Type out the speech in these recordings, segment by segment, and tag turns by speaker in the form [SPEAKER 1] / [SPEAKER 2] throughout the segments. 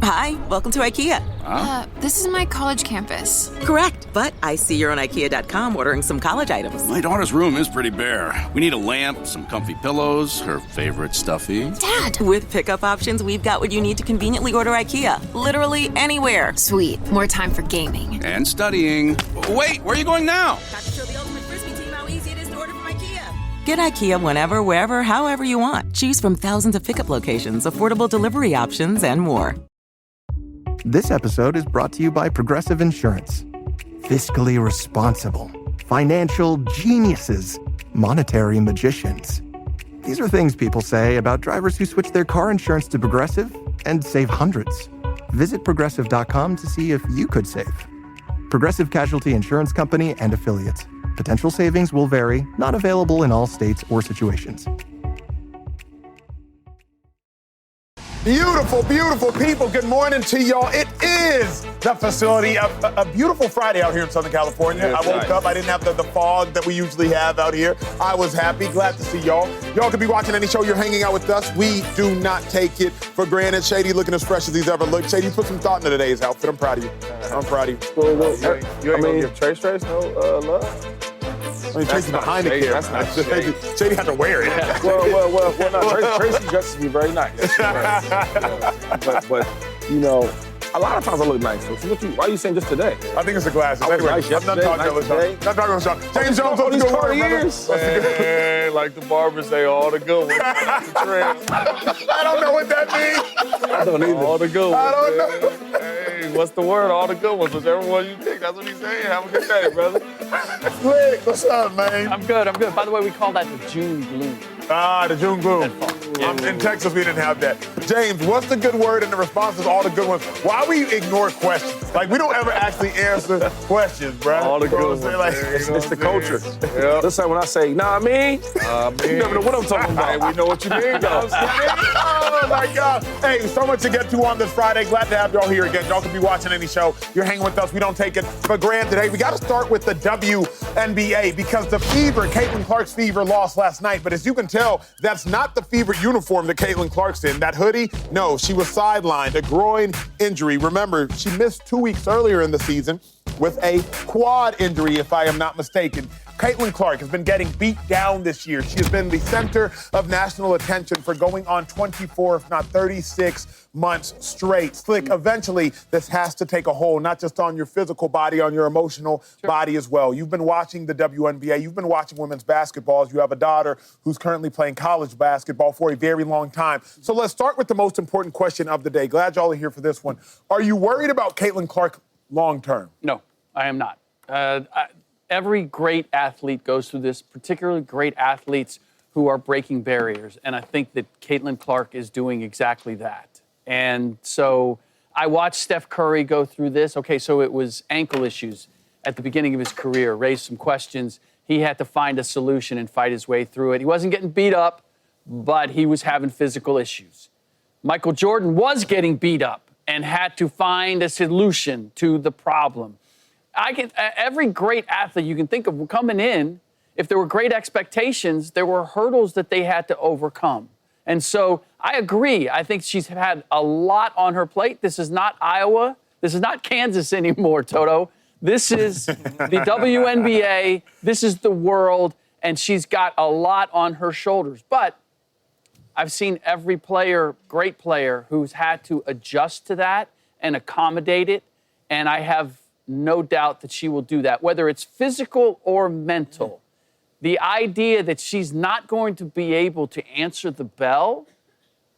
[SPEAKER 1] Hi, welcome to IKEA.
[SPEAKER 2] This is my college campus.
[SPEAKER 1] Correct, but I see you're on IKEA.com ordering some college items.
[SPEAKER 3] My daughter's room is pretty bare. We need a lamp, some comfy pillows, her favorite stuffy.
[SPEAKER 2] Dad!
[SPEAKER 1] With pickup options, we've got what you need to conveniently order IKEA. Literally anywhere.
[SPEAKER 2] Sweet. More time for gaming.
[SPEAKER 3] And studying. Wait, where are you going now?
[SPEAKER 1] Got to show the ultimate Frisbee team how easy it is to order from IKEA. Get IKEA whenever, wherever, however you want. Choose from thousands of pickup locations, affordable delivery options, and more.
[SPEAKER 4] This episode is brought to you by Progressive Insurance. Fiscally responsible, financial geniuses, monetary magicians. These are things people say about drivers who switch their car insurance to Progressive and save hundreds. Visit Progressive.com to see if you could save. Progressive Casualty Insurance Company and Affiliates. Potential savings will vary, not available in all states or situations.
[SPEAKER 5] Beautiful, beautiful people. Good morning to y'all. It is the facility. A beautiful Friday out here in Southern California.
[SPEAKER 6] Yes,
[SPEAKER 5] I woke up. I didn't have the fog that we usually have out here. I was happy. Glad to see y'all. Y'all could be watching any show. You're hanging out with us. We do not take it for granted. Shady looking as fresh as he's ever looked. Shady, you put some thought into today's outfit. I'm proud of you. I'm proud of you.
[SPEAKER 6] Well, you ain't gonna give Trace no love?
[SPEAKER 5] I mean, Tracy's behind the
[SPEAKER 6] shady.
[SPEAKER 5] camera.
[SPEAKER 6] That's not shady.
[SPEAKER 5] Shady had to wear it.
[SPEAKER 6] Well, no, Tracy dresses me very nice. But you know, a lot of times I look nice. So why are you saying just today?
[SPEAKER 5] I think it's the glasses.
[SPEAKER 6] I was
[SPEAKER 5] Anyway,
[SPEAKER 6] nice
[SPEAKER 5] I'm not talking
[SPEAKER 6] yesterday,
[SPEAKER 5] about
[SPEAKER 6] nice
[SPEAKER 5] Not talking about Sean. James Jones,
[SPEAKER 6] all these
[SPEAKER 5] good
[SPEAKER 6] car
[SPEAKER 5] word, brother.
[SPEAKER 6] years. Man, like the barber say, all the good ones.
[SPEAKER 5] I don't know what that means.
[SPEAKER 6] I don't either. All the good ones.
[SPEAKER 5] I don't know.
[SPEAKER 6] Hey, what's the word? All the good ones. Whichever one you pick. That's what he's saying. Have a good day, brother.
[SPEAKER 5] Slick, what's up, man?
[SPEAKER 7] I'm good. By the way, we call that the June gloom.
[SPEAKER 5] Ah, the June gloom. In Texas, we didn't have that. James, what's the good word in the response to all the good ones? Why we ignore questions? Like, we don't ever actually answer questions, bro.
[SPEAKER 6] All the good ones.
[SPEAKER 5] Like,
[SPEAKER 6] It's the culture. Yeah. That's like when I say, nah, me. You never know what I'm talking about.
[SPEAKER 5] Hey, we know what you mean, though. Oh, my God. Hey, so much to get to on this Friday. Glad to have y'all here again. Y'all can be watching any show. You're hanging with us. We don't take it for granted. Hey, we got to start with the WNBA because the Fever, Caitlin Clark's Fever, lost last night. But as you can tell, that's not the Fever uniform that Caitlin Clark's in. That hoodie, no, she was sidelined, a groin injury. Remember, she missed 2 weeks earlier in the season with a quad injury, if I am not mistaken. Caitlin Clark has been getting beat down this year. She has been the center of national attention for going on 24, if not 36 months straight. Slick, eventually this has to take a hold, not just on your physical body, on your emotional body as well. You've been watching the WNBA. You've been watching women's basketball. You have a daughter who's currently playing college basketball for a very long time. So let's start with the most important question of the day. Glad y'all are here for this one. Are you worried about Caitlin Clark long term?
[SPEAKER 7] No, I am not. Every great athlete goes through this, particularly great athletes who are breaking barriers. And I think that Caitlin Clark is doing exactly that. And so I watched Steph Curry go through this. Okay, so it was ankle issues at the beginning of his career, raised some questions. He had to find a solution and fight his way through it. He wasn't getting beat up, but he was having physical issues. Michael Jordan was getting beat up and had to find a solution to the problem. Every great athlete you can think of coming in, if there were great expectations, there were hurdles that they had to overcome. And so I agree. I think she's had a lot on her plate. This is not Iowa. This is not Kansas anymore, Toto. This is the WNBA. This is the world. And she's got a lot on her shoulders. But I've seen every player, great player, who's had to adjust to that and accommodate it. And I have no doubt that she will do that, whether it's physical or mental. The idea that she's not going to be able to answer the bell,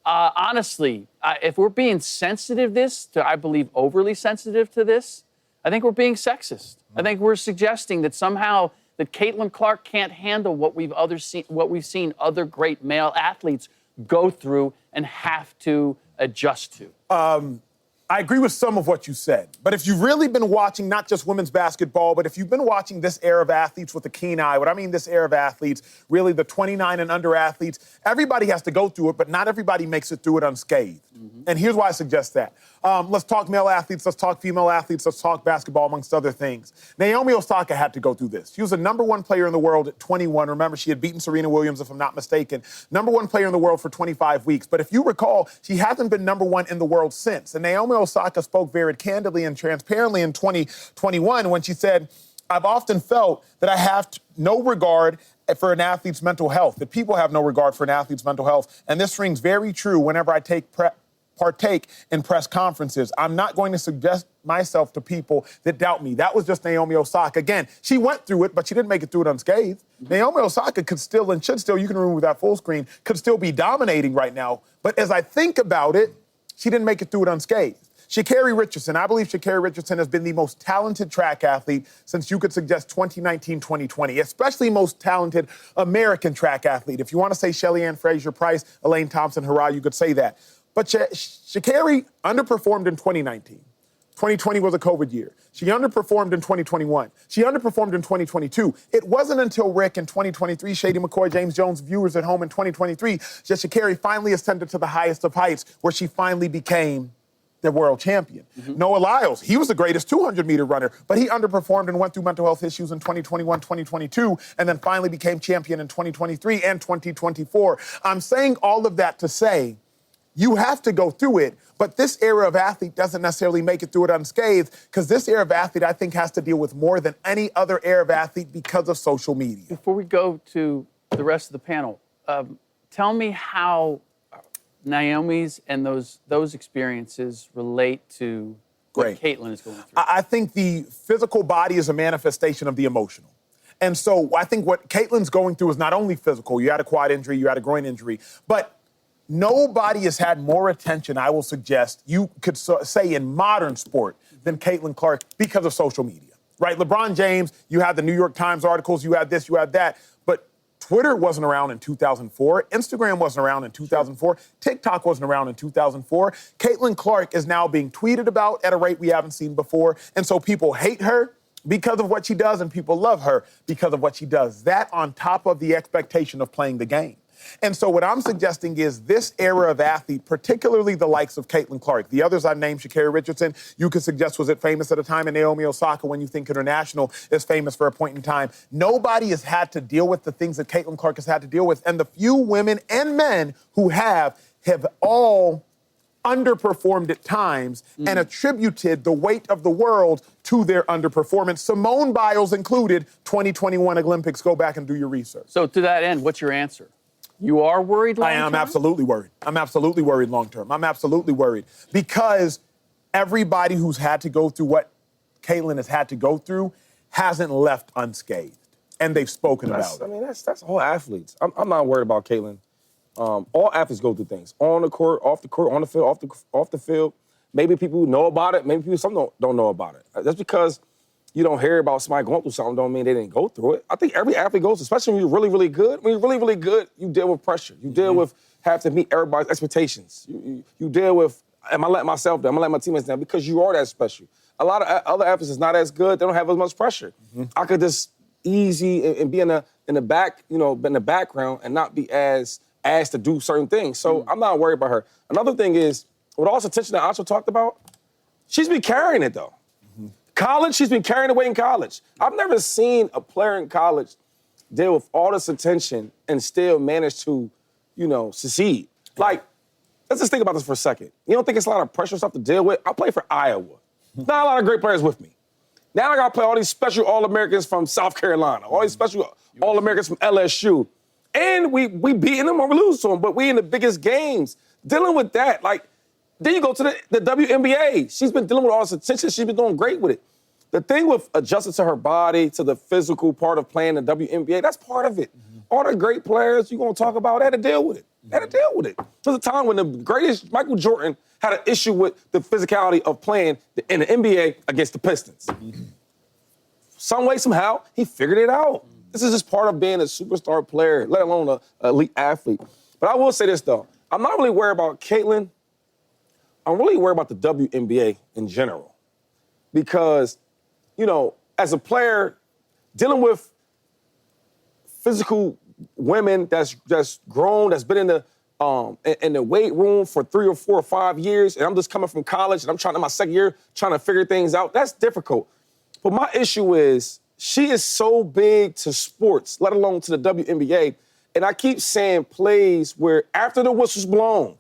[SPEAKER 7] honestly, if we're being sensitive I believe overly sensitive to this, I think we're being sexist. I think we're suggesting that somehow that Caitlin Clark can't handle what we've seen other great male athletes go through and have to adjust to.
[SPEAKER 5] I agree with some of what you said, but if you've really been watching not just women's basketball, but if you've been watching this era of athletes with a keen eye, what I mean this era of athletes, really the 29 and under athletes, everybody has to go through it, but not everybody makes it through it unscathed. And here's why I suggest that. Let's talk male athletes, let's talk female athletes, let's talk basketball, amongst other things. Naomi Osaka had to go through this. She was the number one player in the world at 21. Remember, she had beaten Serena Williams, if I'm not mistaken. Number one player in the world for 25 weeks. But if you recall, she hasn't been number one in the world since. And Naomi Osaka spoke very candidly and transparently in 2021 when she said, I've often felt that I have no regard for an athlete's mental health, that people have no regard for an athlete's mental health. And this rings very true whenever I partake in press conferences. I'm not going to suggest myself to people that doubt me. That was just Naomi Osaka. Again, she went through it, but she didn't make it through it unscathed. Naomi Osaka could still and should still, you can remove that full screen, could still be dominating right now. But as I think about it, she didn't make it through it unscathed. Sha'Carri Richardson, I believe Sha'Carri Richardson has been the most talented track athlete since you could suggest 2019, 2020, especially most talented American track athlete. If you want to say Shelly Ann Fraser-Price, Elaine Thompson-Herah, you could say that. But Sha'Carri underperformed in 2019. 2020 was a COVID year. She underperformed in 2021. She underperformed in 2022. It wasn't until Rick in 2023, Shady McCoy, James Jones, viewers at home in 2023, that Sha'Carri finally ascended to the highest of heights where she finally became the world champion. Noah Lyles, he was the greatest 200-meter runner, but he underperformed and went through mental health issues in 2021, 2022, and then finally became champion in 2023 and 2024. I'm saying all of that to say, you have to go through it, but this era of athlete doesn't necessarily make it through it unscathed, because this era of athlete, I think, has to deal with more than any other era of athlete because of social media.
[SPEAKER 7] Before we go to the rest of the panel, tell me how Naomi's and those experiences relate to what Caitlin is going through.
[SPEAKER 5] I think the physical body is a manifestation of the emotional. And so I think what Caitlin's going through is not only physical. You had a quad injury, you had a groin injury, but nobody has had more attention, I will suggest, you could say in modern sport than Caitlin Clark because of social media, right? LeBron James, you had the New York Times articles, you had this, you had that, but Twitter wasn't around in 2004. Instagram wasn't around in 2004. TikTok wasn't around in 2004. Caitlin Clark is now being tweeted about at a rate we haven't seen before, and so people hate her because of what she does, and people love her because of what she does. That on top of the expectation of playing the game. And so what I'm suggesting is this era of athlete, particularly the likes of Caitlin Clark, the others I've named, Sha'Carri Richardson, you could suggest was it famous at a time, and Naomi Osaka, when you think international, is famous for a point in time. Nobody has had to deal with the things that Caitlin Clark has had to deal with, and the few women and men who have all underperformed at times and attributed the weight of the world to their underperformance. Simone Biles included, 2021 Olympics. Go back and do your research.
[SPEAKER 7] So to that end, what's your answer? You are worried long-term?
[SPEAKER 5] I am absolutely worried. I'm absolutely worried long-term. I'm absolutely worried because everybody who's had to go through what Caitlin has had to go through hasn't left unscathed, and they've spoken about it.
[SPEAKER 6] I mean, that's all athletes. I'm not worried about Caitlin. All athletes go through things. On the court, off the court, on the field, off the field. Maybe people know about it. Maybe people don't know about it. That's because you don't hear about somebody going through something don't mean they didn't go through it. I think every athlete goes, especially when you're really, really good. When you're really, really good, you deal with pressure. You deal with have to meet everybody's expectations. You deal with, am I letting myself down? Am I letting my teammates down? Because you are that special. A lot of other athletes is not as good. They don't have as much pressure. I could just easy and be in the back, in the background and not be as asked to do certain things. So I'm not worried about her. Another thing is, with all the attention that Acho talked about, she's been carrying it though. College, she's been carrying away in college. I've never seen a player in college deal with all this attention and still manage to, succeed. Like, let's just think about this for a second. You don't think it's a lot of pressure stuff to deal with? I play for Iowa. Not a lot of great players with me. Now I got to play all these special All-Americans from South Carolina, all these special All-Americans from LSU. And we beating them or we lose to them, but we in the biggest games. Dealing with that, then you go to the WNBA. She's been dealing with all this attention. She's been doing great with it. The thing with adjusting to her body, to the physical part of playing the WNBA, that's part of it. All the great players you're going to talk about, they had to deal with it. They had to deal with it. There was a time when the greatest, Michael Jordan, had an issue with the physicality of playing in the NBA against the Pistons. Some way, somehow, he figured it out. This is just part of being a superstar player, let alone an elite athlete. But I will say this, though. I'm not really worried about Caitlin. I'm really worried about the WNBA in general. Because, as a player, dealing with physical women that's grown, that's been in the weight room for 3 or 4 or 5 years, and I'm just coming from college, and I'm in my second year trying to figure things out, that's difficult. But my issue is, she is so big to sports, let alone to the WNBA, and I keep saying plays where after the whistle's blown,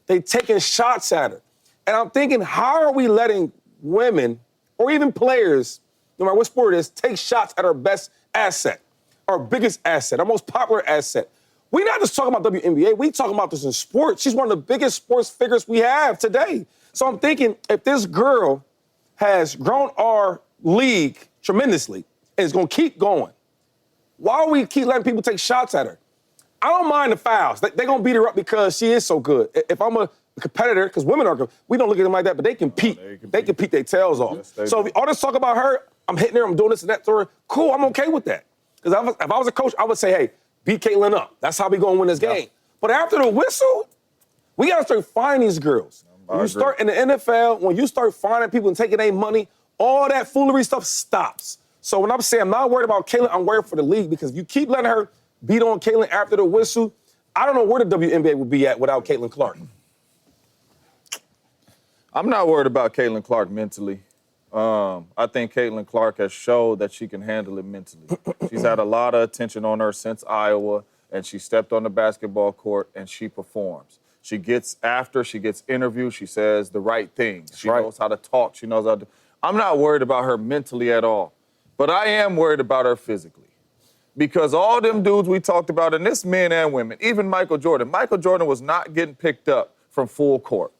[SPEAKER 6] they taking shots at her. And I'm thinking, how are we letting women or even players, no matter what sport it is, take shots at our best asset, our biggest asset, our most popular asset? We're not just talking about WNBA. We talking about this in sports. She's one of the biggest sports figures we have today. So I'm thinking, if this girl has grown our league tremendously and is going to keep going, why do we keep letting people take shots at her? I don't mind the fouls. They're going to beat her up because she is so good. If I'm a competitor, because women are, we don't look at them like that, but they compete. They compete their tails off.
[SPEAKER 8] Yes,
[SPEAKER 6] so if all this talk about her, I'm hitting her, I'm doing this and that to her, cool, I'm okay with that. Because if I was a coach, I would say, hey, beat Caitlin up. That's how we going to win this game. But after the whistle, we got to start finding these girls. When you start in the NFL, when you start finding people and taking their money, all that foolery stuff stops. So when I'm saying I'm not worried about Caitlin, I'm worried for the league because if you keep letting her beat on Caitlin after the whistle, I don't know where the WNBA would be at without Caitlin Clark.
[SPEAKER 8] I'm not worried about Caitlin Clark mentally. I think Caitlin Clark has showed that she can handle it mentally. She's had a lot of attention on her since Iowa, and she stepped on the basketball court, and she performs. She gets interviewed, she says the right things. She knows how to talk. She knows how to. I'm not worried about her mentally at all, but I am worried about her physically. Because all them dudes we talked about, and this men and women, even Michael Jordan was not getting picked up from full court.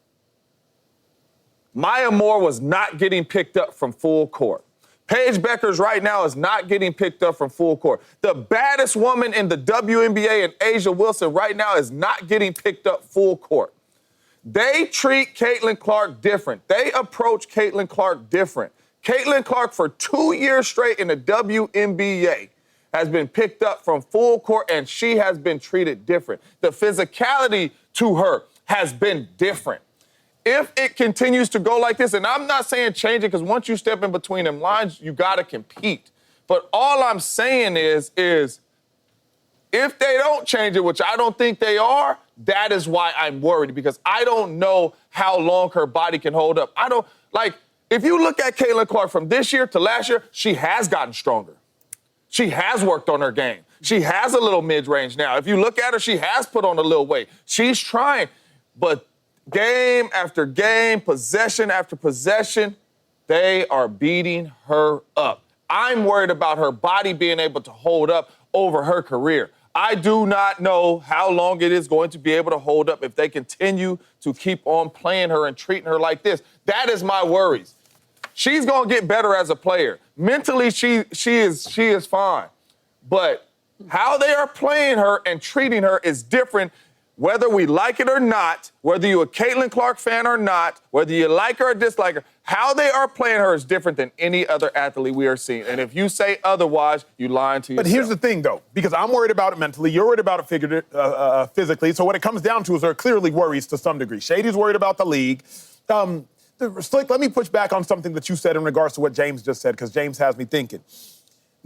[SPEAKER 8] Maya Moore was not getting picked up from full court. Paige Beckers right now is not getting picked up from full court. The baddest woman in the WNBA and Asia Wilson right now is not getting picked up full court. They treat Caitlin Clark different. They approach Caitlin Clark different. Caitlin Clark for 2 years straight in the WNBA has been picked up from full court and she has been treated different. The physicality to her has been different. If it continues to go like this, and I'm not saying change it because once you step in between them lines, you got to compete. But all I'm saying is if they don't change it, which I don't think they are, that is why I'm worried because I don't know how long her body can hold up. If you look at Caitlin Clark from this year to last year, she has gotten stronger. She has worked on her game. She has a little mid-range now. If you look at her, she has put on a little weight. She's trying, but game after game, possession after possession, they are beating her up. I'm worried about her body being able to hold up over her career. I do not know how long it is going to be able to hold up if they continue to keep on playing her and treating her like this. That is my worries. She's going to get better as a player. Mentally, she is fine. But how they are playing her and treating her is different. Whether we like it or not, whether you're a Caitlin Clark fan or not, whether you like her or dislike her, how they are playing her is different than any other athlete we are seeing. And if you say otherwise, you're lying to yourself.
[SPEAKER 5] But here's the thing, though, because I'm worried about it mentally, you're worried about it physically. So what it comes down to is there are clearly worries to some degree. Shady's worried about the league. Slick, let me push back on something that you said in regards to what James just said, because James has me thinking.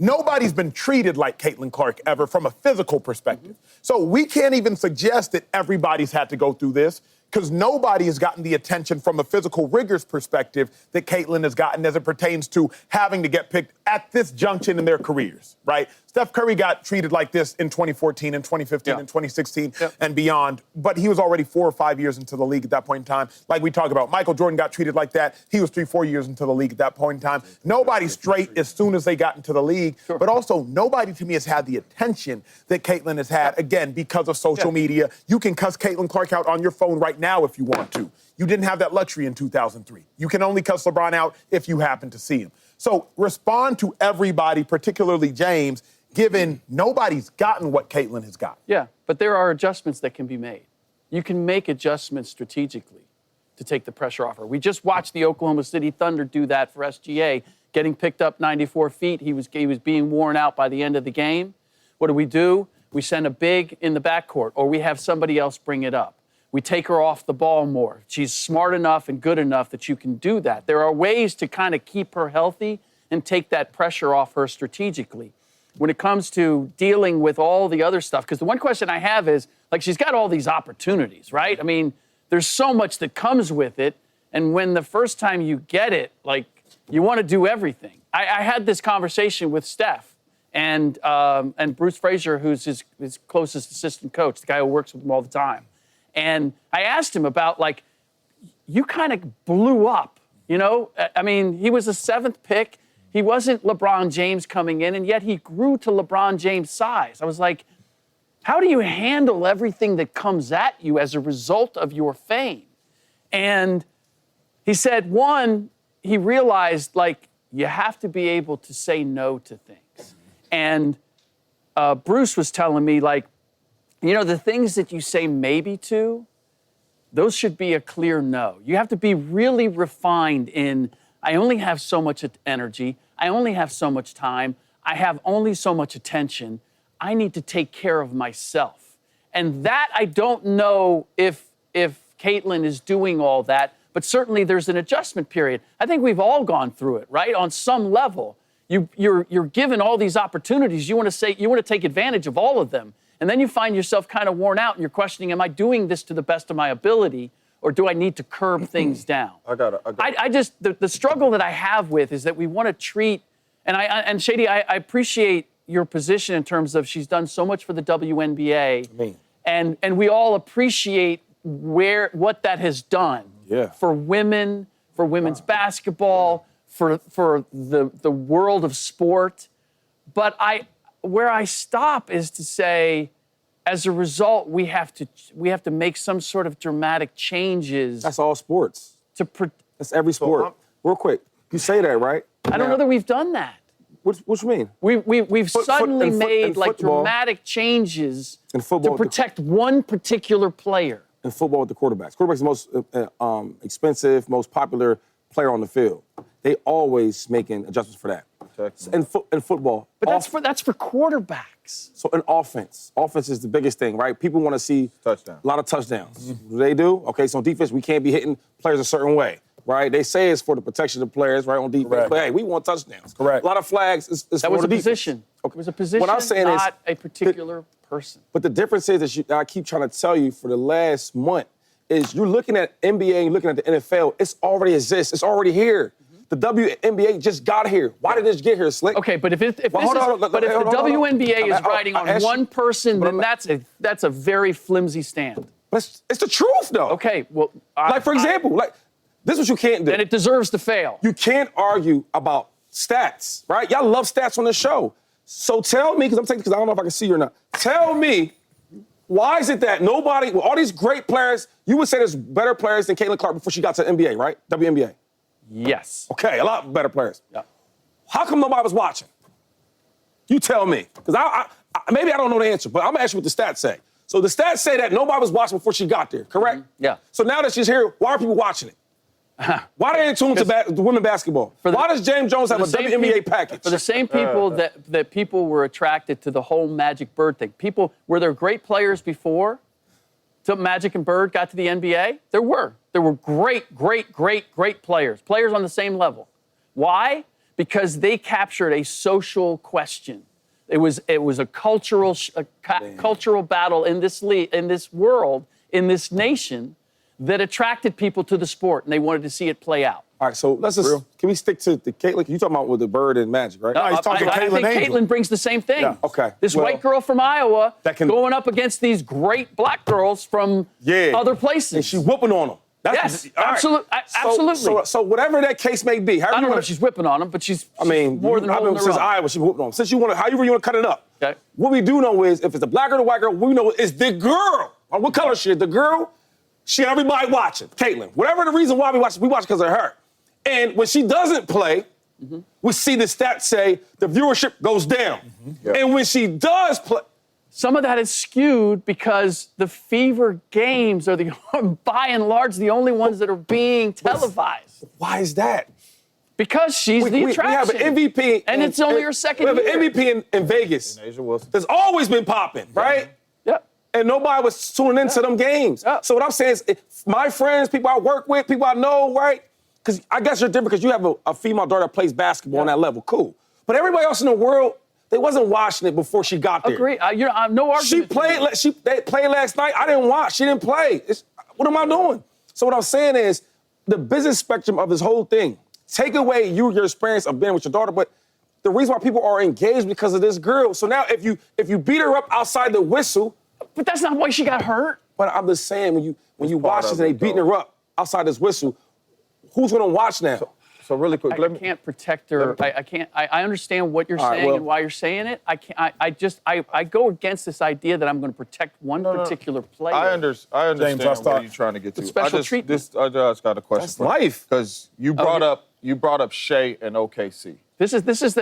[SPEAKER 5] Nobody's been treated like Caitlin Clark ever from a physical perspective. So we can't even suggest that everybody's had to go through this because nobody has gotten the attention from a physical rigors perspective that Caitlin has gotten as it pertains to having to get picked at this junction in their careers, right? Steph Curry got treated like this in 2014 and 2015 and 2016 and beyond, but he was already 4 or 5 years into the league at that point in time. Like we talk about, Michael Jordan got treated like that. He was 3-4 years into the league at that point in time. Nobody's straight as soon as they got into the league, but also nobody to me has had the attention that Caitlin has had, again, because of social media. You can cuss Caitlin Clark out on your phone right now if you want to. You didn't have that luxury in 2003. You can only cuss LeBron out if you happen to see him. So respond to everybody, particularly James, given nobody's gotten what Caitlin has got.
[SPEAKER 7] Yeah, but there are adjustments that can be made. You can make adjustments strategically to take the pressure off her. We just watched the Oklahoma City Thunder do that for SGA, getting picked up 94 feet. He was being worn out by the end of the game. What do? We send a big in the backcourt, or we have somebody else bring it up. We take her off the ball more. She's smart enough and good enough that you can do that. There are ways to kind of keep her healthy and take that pressure off her strategically. When it comes to dealing with all the other stuff, because the one question I have is, like, she's got all these opportunities, right? I mean, there's so much that comes with it, and when the first time you get it, like, you want to do everything. I had this conversation with Steph and Bruce Frazier, who's his closest assistant coach, the guy who works with him all the time. And I asked him about, like, you kind of blew up, you know? I mean, he was a 7th pick. He wasn't LeBron James coming in, and yet he grew to LeBron James' size. I was like, how do you handle everything that comes at you as a result of your fame? And he said, one, he realized, like, you have to be able to say no to things. And Bruce was telling me, like, you know, the things that you say maybe to, those should be a clear no. You have to be really refined in, I only have so much energy. I only have so much time. I have only so much attention. I need to take care of myself. And that, I don't know if Caitlin is doing all that, but certainly there's an adjustment period. I think we've all gone through it, right? On some level, you're given all these opportunities. You want to take advantage of all of them. And then you find yourself kind of worn out and you're questioning, am I doing this to the best of my ability, or do I need to curb things down? I just, the struggle that I have with is that we want to treat, and Shady, I appreciate your position in terms of she's done so much for the WNBA. And we all appreciate what that has done for women, for women's basketball, for the world of sport. But where I stop is to say, as a result, we have to make some sort of dramatic changes.
[SPEAKER 6] That's all sports. That's every sport. Real quick, you say that, right?
[SPEAKER 7] I don't know that we've done that.
[SPEAKER 6] What you mean?
[SPEAKER 7] We've suddenly made like dramatic changes to protect one particular player.
[SPEAKER 6] In football with the quarterbacks. Quarterback's the most expensive, most popular player on the field. They always making adjustments for that. In football.
[SPEAKER 7] But that's for quarterbacks.
[SPEAKER 6] So in offense is the biggest thing, right? People want to see a lot of touchdowns.
[SPEAKER 8] Mm-hmm.
[SPEAKER 6] They do? Okay, so on defense, we can't be hitting players a certain way, right? They say it's for the protection of players, right, on defense.
[SPEAKER 5] Correct.
[SPEAKER 6] But hey, we want touchdowns.
[SPEAKER 5] Correct.
[SPEAKER 6] A lot of flags is
[SPEAKER 7] that
[SPEAKER 6] for
[SPEAKER 7] was
[SPEAKER 6] the
[SPEAKER 7] a
[SPEAKER 6] defense.
[SPEAKER 7] position.
[SPEAKER 6] Okay.
[SPEAKER 7] It was a position,
[SPEAKER 6] what I'm saying
[SPEAKER 7] not a particular person.
[SPEAKER 6] But the difference is that I keep trying to tell you for the last month is you're looking at NBA and you're looking at the NFL. It's already exists. It's already here. The WNBA just got here. Why did it get here, Slick?
[SPEAKER 7] Okay, but if the WNBA is riding on one person, then that's a very flimsy stand.
[SPEAKER 6] But it's the truth, though.
[SPEAKER 7] Okay, well,
[SPEAKER 6] for example, this is what you can't do.
[SPEAKER 7] And it deserves to fail.
[SPEAKER 6] You can't argue about stats, right? Y'all love stats on this show. So tell me, because I don't know if I can see you or not. Tell me, why is it that nobody, with all these great players, you would say there's better players than Caitlin Clark before she got to the NBA, right? WNBA.
[SPEAKER 7] Yes.
[SPEAKER 6] Okay, a lot better players.
[SPEAKER 7] Yeah.
[SPEAKER 6] How come nobody was watching? You tell me. Because maybe I don't know the answer, but I'm going to ask you what the stats say. So the stats say that nobody was watching before she got there, correct?
[SPEAKER 7] Mm-hmm. Yeah.
[SPEAKER 6] So now that she's here, why are people watching it? Why are they in tune to women basketball? Why does James Jones have a WNBA package?
[SPEAKER 7] For the same people that people were attracted to the whole Magic Bird thing. Were there great players before Magic and Bird got to the NBA? There were. There were great players. Players on the same level. Why? Because they captured a social question. It was a cultural battle in this world, in this nation, that attracted people to the sport, and they wanted to see it play out.
[SPEAKER 6] All right, so can we stick to the Caitlin? You talking about with the Bird and Magic, right?
[SPEAKER 5] No, he's talking
[SPEAKER 7] I think Caitlin brings the same thing.
[SPEAKER 6] Yeah, okay.
[SPEAKER 7] This white girl from Iowa going up against these great black girls from other places.
[SPEAKER 6] And she's whooping on them.
[SPEAKER 7] Yes, absolutely.
[SPEAKER 6] So whatever that case may be,
[SPEAKER 7] I don't know if she's whipping on them, but she's more than holding her
[SPEAKER 6] since
[SPEAKER 7] up.
[SPEAKER 6] Iowa, she's whipping on them. Since however you want to cut it up.
[SPEAKER 7] Okay.
[SPEAKER 6] What we do know is if it's a black girl or the white girl, we know it's the girl. What color she is? The girl. She had everybody watching. Caitlin. Whatever the reason why we watch because of her. And when she doesn't play, we see the stats say the viewership goes down. Yep. And when she does play,
[SPEAKER 7] some of that is skewed because the Fever games are by and large the only ones that are being televised.
[SPEAKER 6] Why is that?
[SPEAKER 7] Because she's the attraction.
[SPEAKER 6] We have an MVP.
[SPEAKER 7] And it's only her second year.
[SPEAKER 6] We have an MVP in Vegas.
[SPEAKER 8] And Asia Wilson.
[SPEAKER 6] There's always been popping, right?
[SPEAKER 7] Yep.
[SPEAKER 6] And nobody was tuning into them games. Yep. So what I'm saying is, my friends, people I work with, people I know, right? Because I guess you're different because you have a female daughter that plays basketball on that level. Cool. But everybody else in the world, they wasn't watching it before she got there.
[SPEAKER 7] Agree. No argument.
[SPEAKER 6] They played last night. I didn't watch. She didn't play. What am I doing? So what I'm saying is the business spectrum of this whole thing. Take away your experience of being with your daughter, but the reason why people are engaged because of this girl. So now if you beat her up outside the whistle.
[SPEAKER 7] But that's not why she got hurt.
[SPEAKER 6] But I'm just saying when you watch this and they beating her up, outside this whistle, who's going to watch now? So really quick,
[SPEAKER 7] I can't protect her. I can't. I understand what you're saying and why you're saying it. I can't. I go against this idea that I'm going to protect one particular player.
[SPEAKER 8] I understand
[SPEAKER 5] James,
[SPEAKER 8] what you're trying to get to.
[SPEAKER 7] Special treatment.
[SPEAKER 8] I just got a question.
[SPEAKER 6] That's life.
[SPEAKER 8] Because you brought up Shea and OKC.
[SPEAKER 7] This is the this is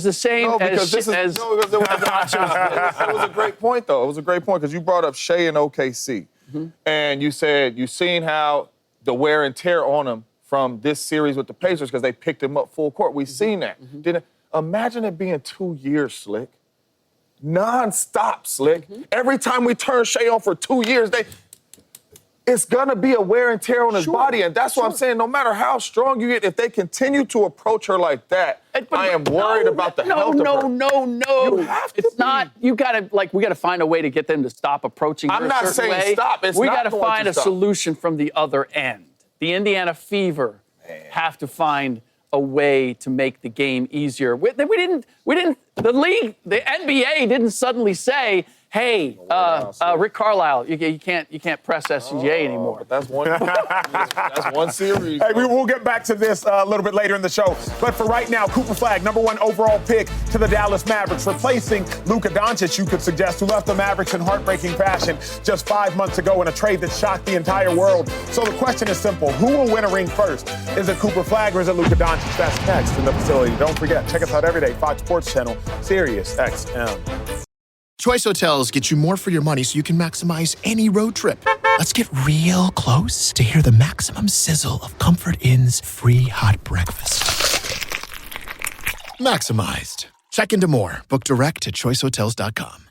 [SPEAKER 7] the same as
[SPEAKER 8] because it was a great point though. It was a great point because you brought up Shea and OKC, and you said you seen how the wear and tear on him from this series with the Pacers because they picked him up full court. We've seen that. Imagine it being 2 years, Slick. Non-stop, Slick. Every time we turn Shea on for 2 years, it's gonna be a wear and tear on his body. And that's what I'm saying. No matter how strong you get, if they continue to approach her like that, I am worried about the health of her.
[SPEAKER 7] No.
[SPEAKER 8] You have to
[SPEAKER 7] it's not. You gotta we gotta find a way to get them to stop approaching her
[SPEAKER 8] I'm
[SPEAKER 7] a
[SPEAKER 8] not
[SPEAKER 7] certain
[SPEAKER 8] saying
[SPEAKER 7] way.
[SPEAKER 8] stop. It's
[SPEAKER 7] we
[SPEAKER 8] not
[SPEAKER 7] gotta
[SPEAKER 8] going
[SPEAKER 7] find
[SPEAKER 8] to
[SPEAKER 7] a
[SPEAKER 8] stop.
[SPEAKER 7] solution from the other end. The Indiana Fever have to find a way to make the game easier. We didn't. The league, the NBA didn't suddenly say, "Hey, Rick Carlisle, you can't press SCJ anymore."
[SPEAKER 8] That's one series.
[SPEAKER 5] Hey, we'll get back to this a little bit later in the show. But for right now, Cooper Flagg, #1 overall pick to the Dallas Mavericks, replacing Luka Doncic, you could suggest, who left the Mavericks in heartbreaking fashion just 5 months ago in a trade that shocked the entire world. So the question is simple. Who will win a ring first? Is it Cooper Flagg or is it Luka Doncic? That's next in the facility. Don't forget, check us out every day, Fox Sports Channel, Sirius XM.
[SPEAKER 9] Choice Hotels get you more for your money so you can maximize any road trip. Let's get real close to hear the maximum sizzle of Comfort Inn's free hot breakfast. Maximized. Check into more. Book direct at choicehotels.com.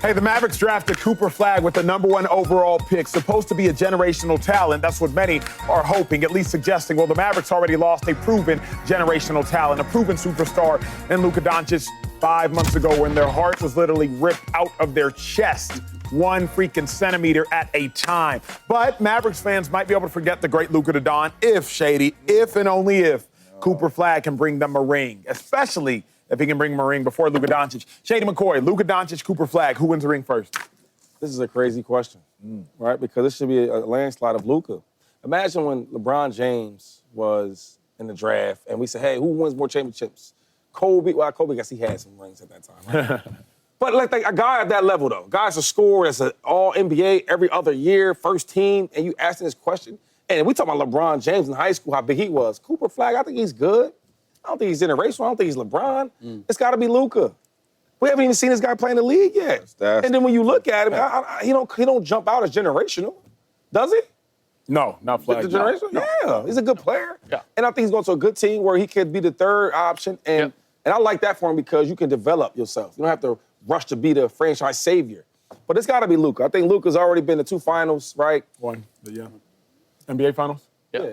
[SPEAKER 5] Hey, the Mavericks drafted Cooper Flagg with the #1 overall pick, supposed to be a generational talent. That's what many are hoping, at least suggesting. Well, the Mavericks already lost a proven generational talent, a proven superstar in Luka Doncic 5 months ago when their heart was literally ripped out of their chest, 1 freaking centimeter at a time. But Mavericks fans might be able to forget the great Luka Doncic if and only if Cooper Flagg can bring them a ring, especially if he can bring him a ring before Luka Doncic. Shady McCoy, Luka Doncic, Cooper Flagg, who wins the ring first?
[SPEAKER 6] This is a crazy question, right? Because this should be a landslide of Luka. Imagine when LeBron James was in the draft and we said, hey, who wins more championships? Kobe, well, Kobe, I guess he had some rings at that time, right? But like a guy at that level, though, guy's a scorer that's an all-NBA every other year, first team, and you asking this question. And we talking about LeBron James in high school, how big he was. Cooper Flagg, I think he's good. I don't think he's generational. I don't think he's LeBron. It's got to be Luka. We haven't even seen this guy play in the league yet. And then when you look at him, he don't jump out as generational, does he?
[SPEAKER 5] No, not Flagg.
[SPEAKER 6] The generational?
[SPEAKER 5] No.
[SPEAKER 6] Yeah, he's a good player.
[SPEAKER 7] Yeah.
[SPEAKER 6] And I think he's going to a good team where he could be the third option. And I like that for him because you can develop yourself. You don't have to rush to be the franchise savior. But it's got to be Luka. I think Luka's already been to 2 finals, right?
[SPEAKER 5] One, NBA Finals?
[SPEAKER 7] Yeah.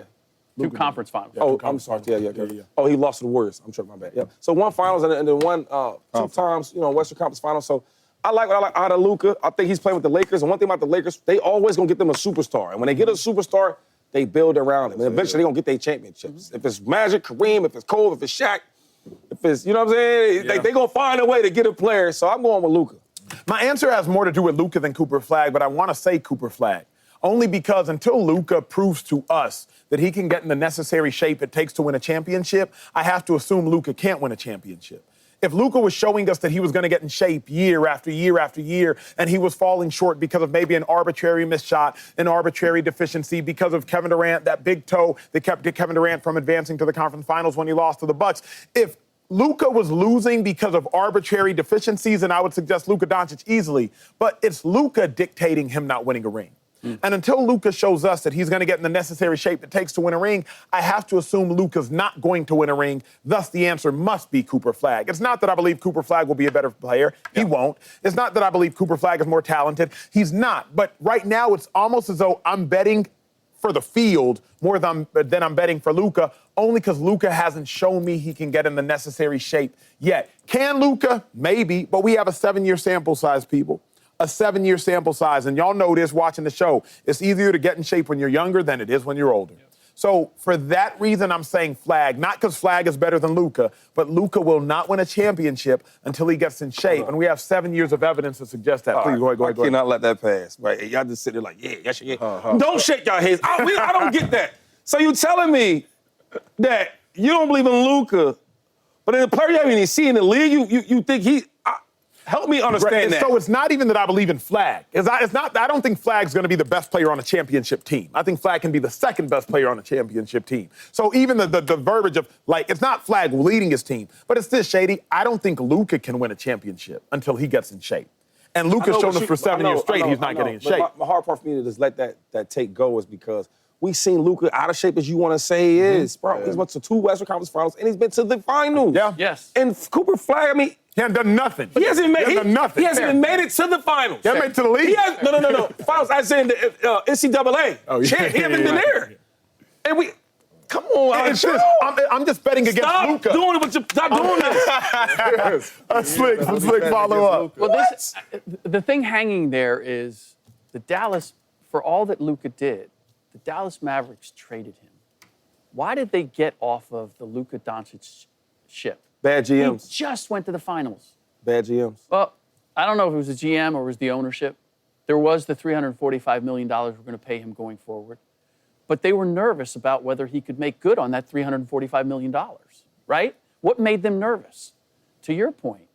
[SPEAKER 7] 2 conference finals.
[SPEAKER 6] I'm sorry. Yeah. Oh, he lost to the Warriors. I'm tripping, my bad. Yeah. So 1 finals and then 1 2 times, Western Conference Finals. So I like out of Luka. I think he's playing with the Lakers. And one thing about the Lakers, they always gonna get them a superstar. And when they get a superstar, they build around him. And eventually they're gonna get their championships. If it's Magic, Kareem, if it's Cole, if it's Shaq, if it's, you know what I'm saying? They're gonna find a way to get a player. So I'm going with Luka.
[SPEAKER 5] My answer has more to do with Luka than Cooper Flagg, but I want to say Cooper Flagg. Only because until Luka proves to us that he can get in the necessary shape it takes to win a championship, I have to assume Luka can't win a championship. If Luka was showing us that he was going to get in shape year after year after year, and he was falling short because of maybe an arbitrary missed shot, an arbitrary deficiency, because of Kevin Durant, that big toe that kept Kevin Durant from advancing to the conference finals when he lost to the Bucks, if Luka was losing because of arbitrary deficiencies, and I would suggest Luka Doncic easily, but it's Luka dictating him not winning a ring. And until Luka shows us that he's going to get in the necessary shape it takes to win a ring, I have to assume Luka's not going to win a ring. Thus, the answer must be Cooper Flagg. It's not that I believe Cooper Flagg will be a better player. He won't. It's not that I believe Cooper Flagg is more talented. He's not. But right now, it's almost as though I'm betting for the field more than I'm betting for Luka, only because Luka hasn't shown me he can get in the necessary shape yet. Can Luka? Maybe. But we have a 7-year sample size, people. A 7-year sample size. And y'all know this watching the show. It's easier to get in shape when you're younger than it is when you're older. So for that reason, I'm saying Flagg, not because Flagg is better than Luka, but Luka will not win a championship until he gets in shape. And we have 7 years of evidence to suggest that. Please, go ahead.
[SPEAKER 6] I cannot let that pass. Right? Y'all just sit there like, yeah. Don't shake your heads. I don't get that. So you telling me that you don't believe in Luka, but in the player you haven't even seen in the league, you think he... help me understand that.
[SPEAKER 5] So it's not even that I believe in Flagg. I don't think Flagg's going to be the best player on a championship team. I think Flagg can be the second best player on a championship team. So even the verbiage of, like, it's not Flagg leading his team, but it's this, Shady. I don't think Luka can win a championship until he gets in shape. And Luka's shown us for 7 years straight he's not getting in shape.
[SPEAKER 6] My hard part for me to just let that take go is because we seen Luka out of shape as you want to say he is, bro. Yeah. He's went to 2 Western Conference Finals and he's been to the finals.
[SPEAKER 5] Yeah.
[SPEAKER 7] Yes.
[SPEAKER 6] And Cooper Flagg, I mean,
[SPEAKER 5] he hasn't done nothing.
[SPEAKER 6] He hasn't done nothing. He hasn't even made it to the finals.
[SPEAKER 5] He hasn't made it to the league?
[SPEAKER 6] No. Finals, I said the NCAA.
[SPEAKER 5] Oh, yeah.
[SPEAKER 6] He hasn't been there. And come on.
[SPEAKER 5] I'm just betting against Luka.
[SPEAKER 6] Stop doing this.
[SPEAKER 5] A slick follow-up.
[SPEAKER 7] Well, the thing hanging there is the Dallas, for all that Luka did, the Dallas Mavericks traded him. Why did they get off of the Luka Doncic ship?
[SPEAKER 6] Bad GMs.
[SPEAKER 7] He just went to the finals.
[SPEAKER 6] Bad GMs.
[SPEAKER 7] Well, I don't know if it was the GM or it was the ownership. There was the $345 million we're going to pay him going forward. But they were nervous about whether he could make good on that $345 million, right? What made them nervous? To your point,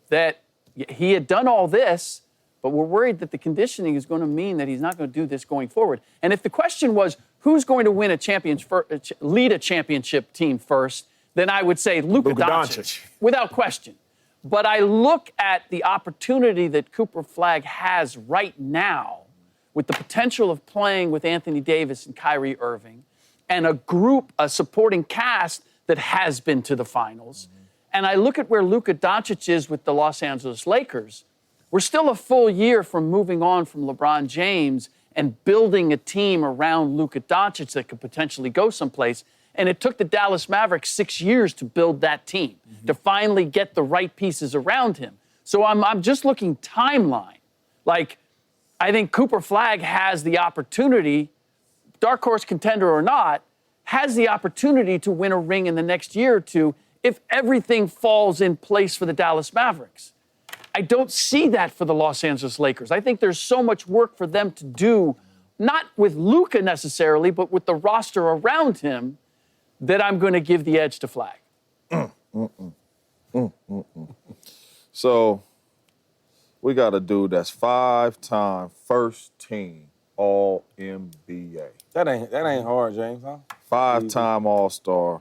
[SPEAKER 7] that he had done all this, but we're worried that the conditioning is going to mean that he's not going to do this going forward. And if the question was, who's going to win lead a championship team first, then I would say Luka Doncic, without question. But I look at the opportunity that Cooper Flagg has right now with the potential of playing with Anthony Davis and Kyrie Irving and a supporting cast that has been to the finals. And I look at where Luka Doncic is with the Los Angeles Lakers. We're still a full year from moving on from LeBron James and building a team around Luka Doncic that could potentially go someplace. And it took the Dallas Mavericks 6 years to build that team, to finally get the right pieces around him. So I'm just looking timeline. Like, I think Cooper Flagg has the opportunity, dark horse contender or not, has the opportunity to win a ring in the next year or two if everything falls in place for the Dallas Mavericks. I don't see that for the Los Angeles Lakers. I think there's so much work for them to do, not with Luka necessarily, but with the roster around him, that I'm going to give the edge to Flagg.
[SPEAKER 8] So we got a dude that's 5-time first team All-NBA.
[SPEAKER 6] That ain't hard, James, huh?
[SPEAKER 8] 5-time All-Star,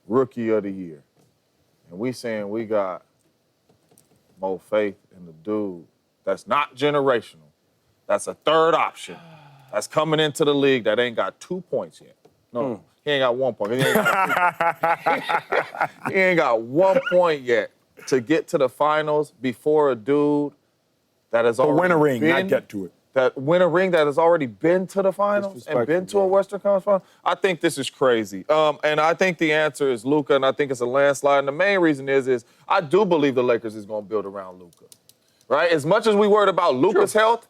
[SPEAKER 8] Rookie of the Year. And we saying we got more faith in the dude that's not generational. That's a third option. That's coming into the league that ain't got 2 points yet. No, he ain't got 1 point. He ain't got 1 point yet to get to the finals before a dude that has already
[SPEAKER 5] win a ring,
[SPEAKER 8] been,
[SPEAKER 5] not get to it.
[SPEAKER 8] That win a ring that has already been to the finals and been to a Western Conference final. I think this is crazy. And I think the answer is Luka, and I think it's a landslide. And the main reason is I do believe the Lakers is going to build around Luka. Right? As much as we worried about Luka's health,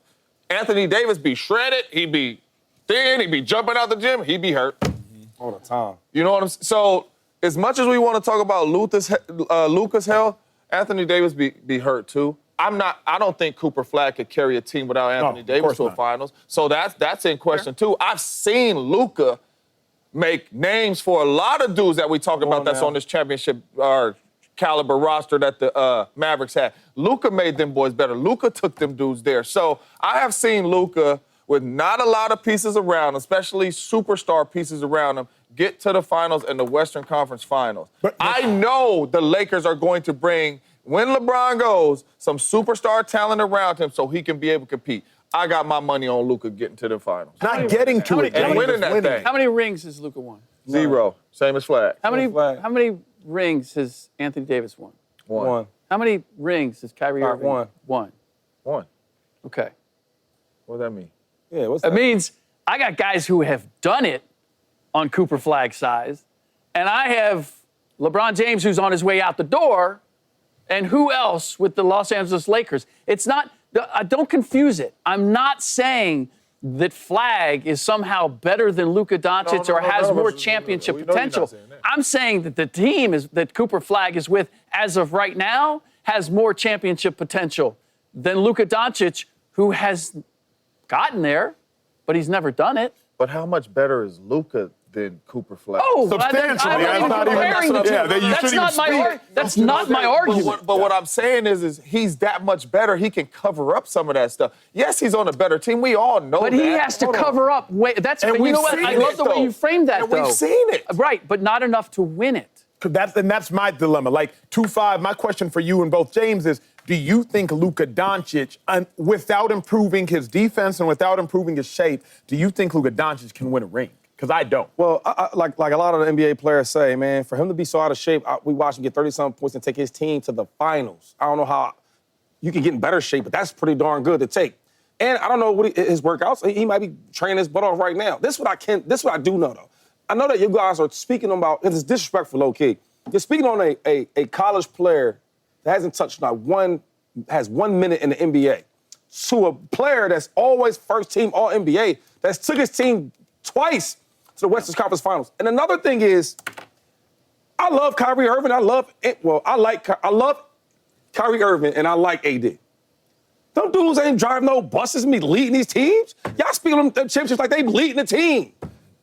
[SPEAKER 8] Anthony Davis be shredded, he be thin, he be jumping out the gym, he be hurt.
[SPEAKER 6] All the time.
[SPEAKER 8] You know what I'm saying? So as much as we want to talk about Luka's health, Anthony Davis be hurt too. I don't think Cooper Flagg could carry a team without Anthony Davis to a finals. So that's in question too. I've seen Luka make names for a lot of dudes that we talk about that's on this championship caliber roster that the Mavericks had. Luka made them boys better. Luka took them dudes there. So I have seen Luka with not a lot of pieces around, especially superstar pieces around him, get to the finals and the Western Conference Finals. But I know the Lakers are going to bring, when LeBron goes, some superstar talent around him so he can be able to compete. I got my money on Luka getting to the finals.
[SPEAKER 5] Not getting to it,
[SPEAKER 8] and winning that thing.
[SPEAKER 7] How many rings has Luka won?
[SPEAKER 8] 0. Same as Flagg.
[SPEAKER 7] How many rings has Anthony Davis won?
[SPEAKER 8] 1.
[SPEAKER 7] How many rings has Kyrie Irving won?
[SPEAKER 8] 1.
[SPEAKER 7] Okay.
[SPEAKER 8] What does that mean?
[SPEAKER 6] Yeah, what's
[SPEAKER 7] that?
[SPEAKER 6] It
[SPEAKER 7] means I got guys who have done it on Cooper Flagg's size, and I have LeBron James who's on his way out the door, and who else with the Los Angeles Lakers? It's not, don't confuse it. I'm not saying that Flagg is somehow better than Luka Doncic or has more championship potential. I'm saying that the team that Cooper Flagg is with as of right now has more championship potential than Luka Doncic, who has gotten there, but he's never done it.
[SPEAKER 8] But how much better is Luka than Cooper Flagg?
[SPEAKER 7] Oh,
[SPEAKER 5] substantially.
[SPEAKER 7] That's not my argument.
[SPEAKER 8] But what I'm saying is he's that much better. He can cover up some of that stuff. Yes, he's on a better team. We all know that.
[SPEAKER 7] But he has to cover up. That's
[SPEAKER 8] and
[SPEAKER 7] you know what? I love the way you framed that.
[SPEAKER 8] We've seen it.
[SPEAKER 7] Right, but not enough to win it.
[SPEAKER 5] That's my dilemma. Like 2-5. My question for you and both James is: do you think Luka Doncic, without improving his defense and without improving his shape, do you think Luka Doncic can win a ring? Because I don't.
[SPEAKER 6] Well, like a lot of the NBA players say, man, for him to be so out of shape, we watched him get 30-something points and take his team to the finals. I don't know how you can get in better shape, but that's pretty darn good to take. And I don't know what his workouts. He might be training his butt off right now. This is what I do know, though. I know that you guys are speaking about, and it's disrespectful, low-key. You're speaking on a college player that hasn't touched has 1 minute in the NBA, to a player that's always first team All-NBA, that's took his team twice to the Western Conference Finals. And another thing is, I love Kyrie Irving. I love Kyrie Irving, and I like AD. Them dudes ain't driving no buses and be leading these teams. Y'all speak on them championships like they leading the team.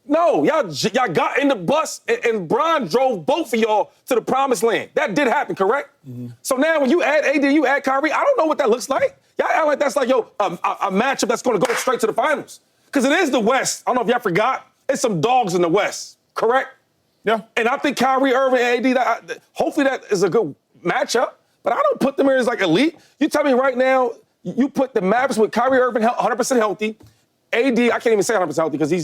[SPEAKER 6] No, y'all got in the bus and Bron drove both of y'all to the promised land. That did happen, correct? Mm-hmm. So now when you add AD, you add Kyrie, I don't know what that looks like. Y'all act like that's like, a matchup that's going to go straight to the finals. Because it is the West. I don't know if y'all forgot. It's some dogs in the West, correct?
[SPEAKER 5] Yeah.
[SPEAKER 6] And I think Kyrie Irving and AD, hopefully that is a good matchup. But I don't put them here as like elite. You tell me right now, you put the Mavericks with Kyrie Irving 100% healthy. AD, I can't even say 100% healthy because he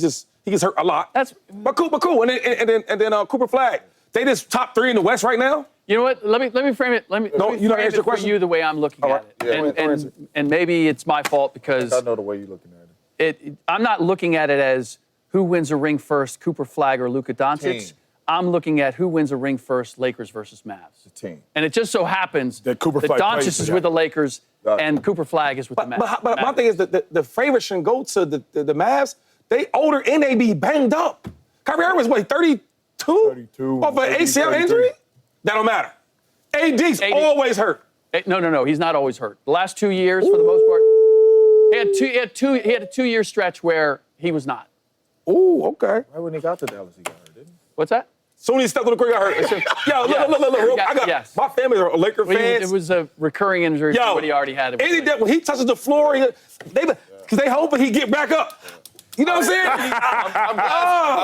[SPEAKER 6] gets hurt a lot. But cool. And then Cooper Flagg. They just top 3 in the West right now.
[SPEAKER 7] You know what? Let me frame it. Let me frame it for you the way I'm looking at it.
[SPEAKER 8] Yeah,
[SPEAKER 7] and maybe it's my fault because
[SPEAKER 8] I know the way you're looking at it.
[SPEAKER 7] I'm not looking at it as who wins a ring first, Cooper Flagg or Luka Doncic.
[SPEAKER 8] Team.
[SPEAKER 7] I'm looking at who wins a ring first, Lakers versus Mavs.
[SPEAKER 8] The team.
[SPEAKER 7] And it just so happens that
[SPEAKER 5] Flagg
[SPEAKER 7] Doncic is with the Lakers and Cooper Flagg is with the Mavs.
[SPEAKER 6] But my thing is that the favorite shouldn't go to the Mavs. They older and they be banged up. Kyrie Irving was, 32?
[SPEAKER 5] 32.
[SPEAKER 6] Off an ACL injury? That don't matter. AD's always hurt.
[SPEAKER 7] No. He's not always hurt. The last 2 years, for the most part, he had a 2-year stretch where he was not.
[SPEAKER 6] Ooh, okay.
[SPEAKER 8] Right when he got to Dallas, he got hurt, didn't he?
[SPEAKER 7] What's that?
[SPEAKER 6] Soon as he stepped on the court, he got hurt.
[SPEAKER 7] Yes.
[SPEAKER 6] My family are Laker fans.
[SPEAKER 7] It was a recurring injury from what he already had.
[SPEAKER 6] When he touches the floor, because they hoping he get back up. You know what I'm saying?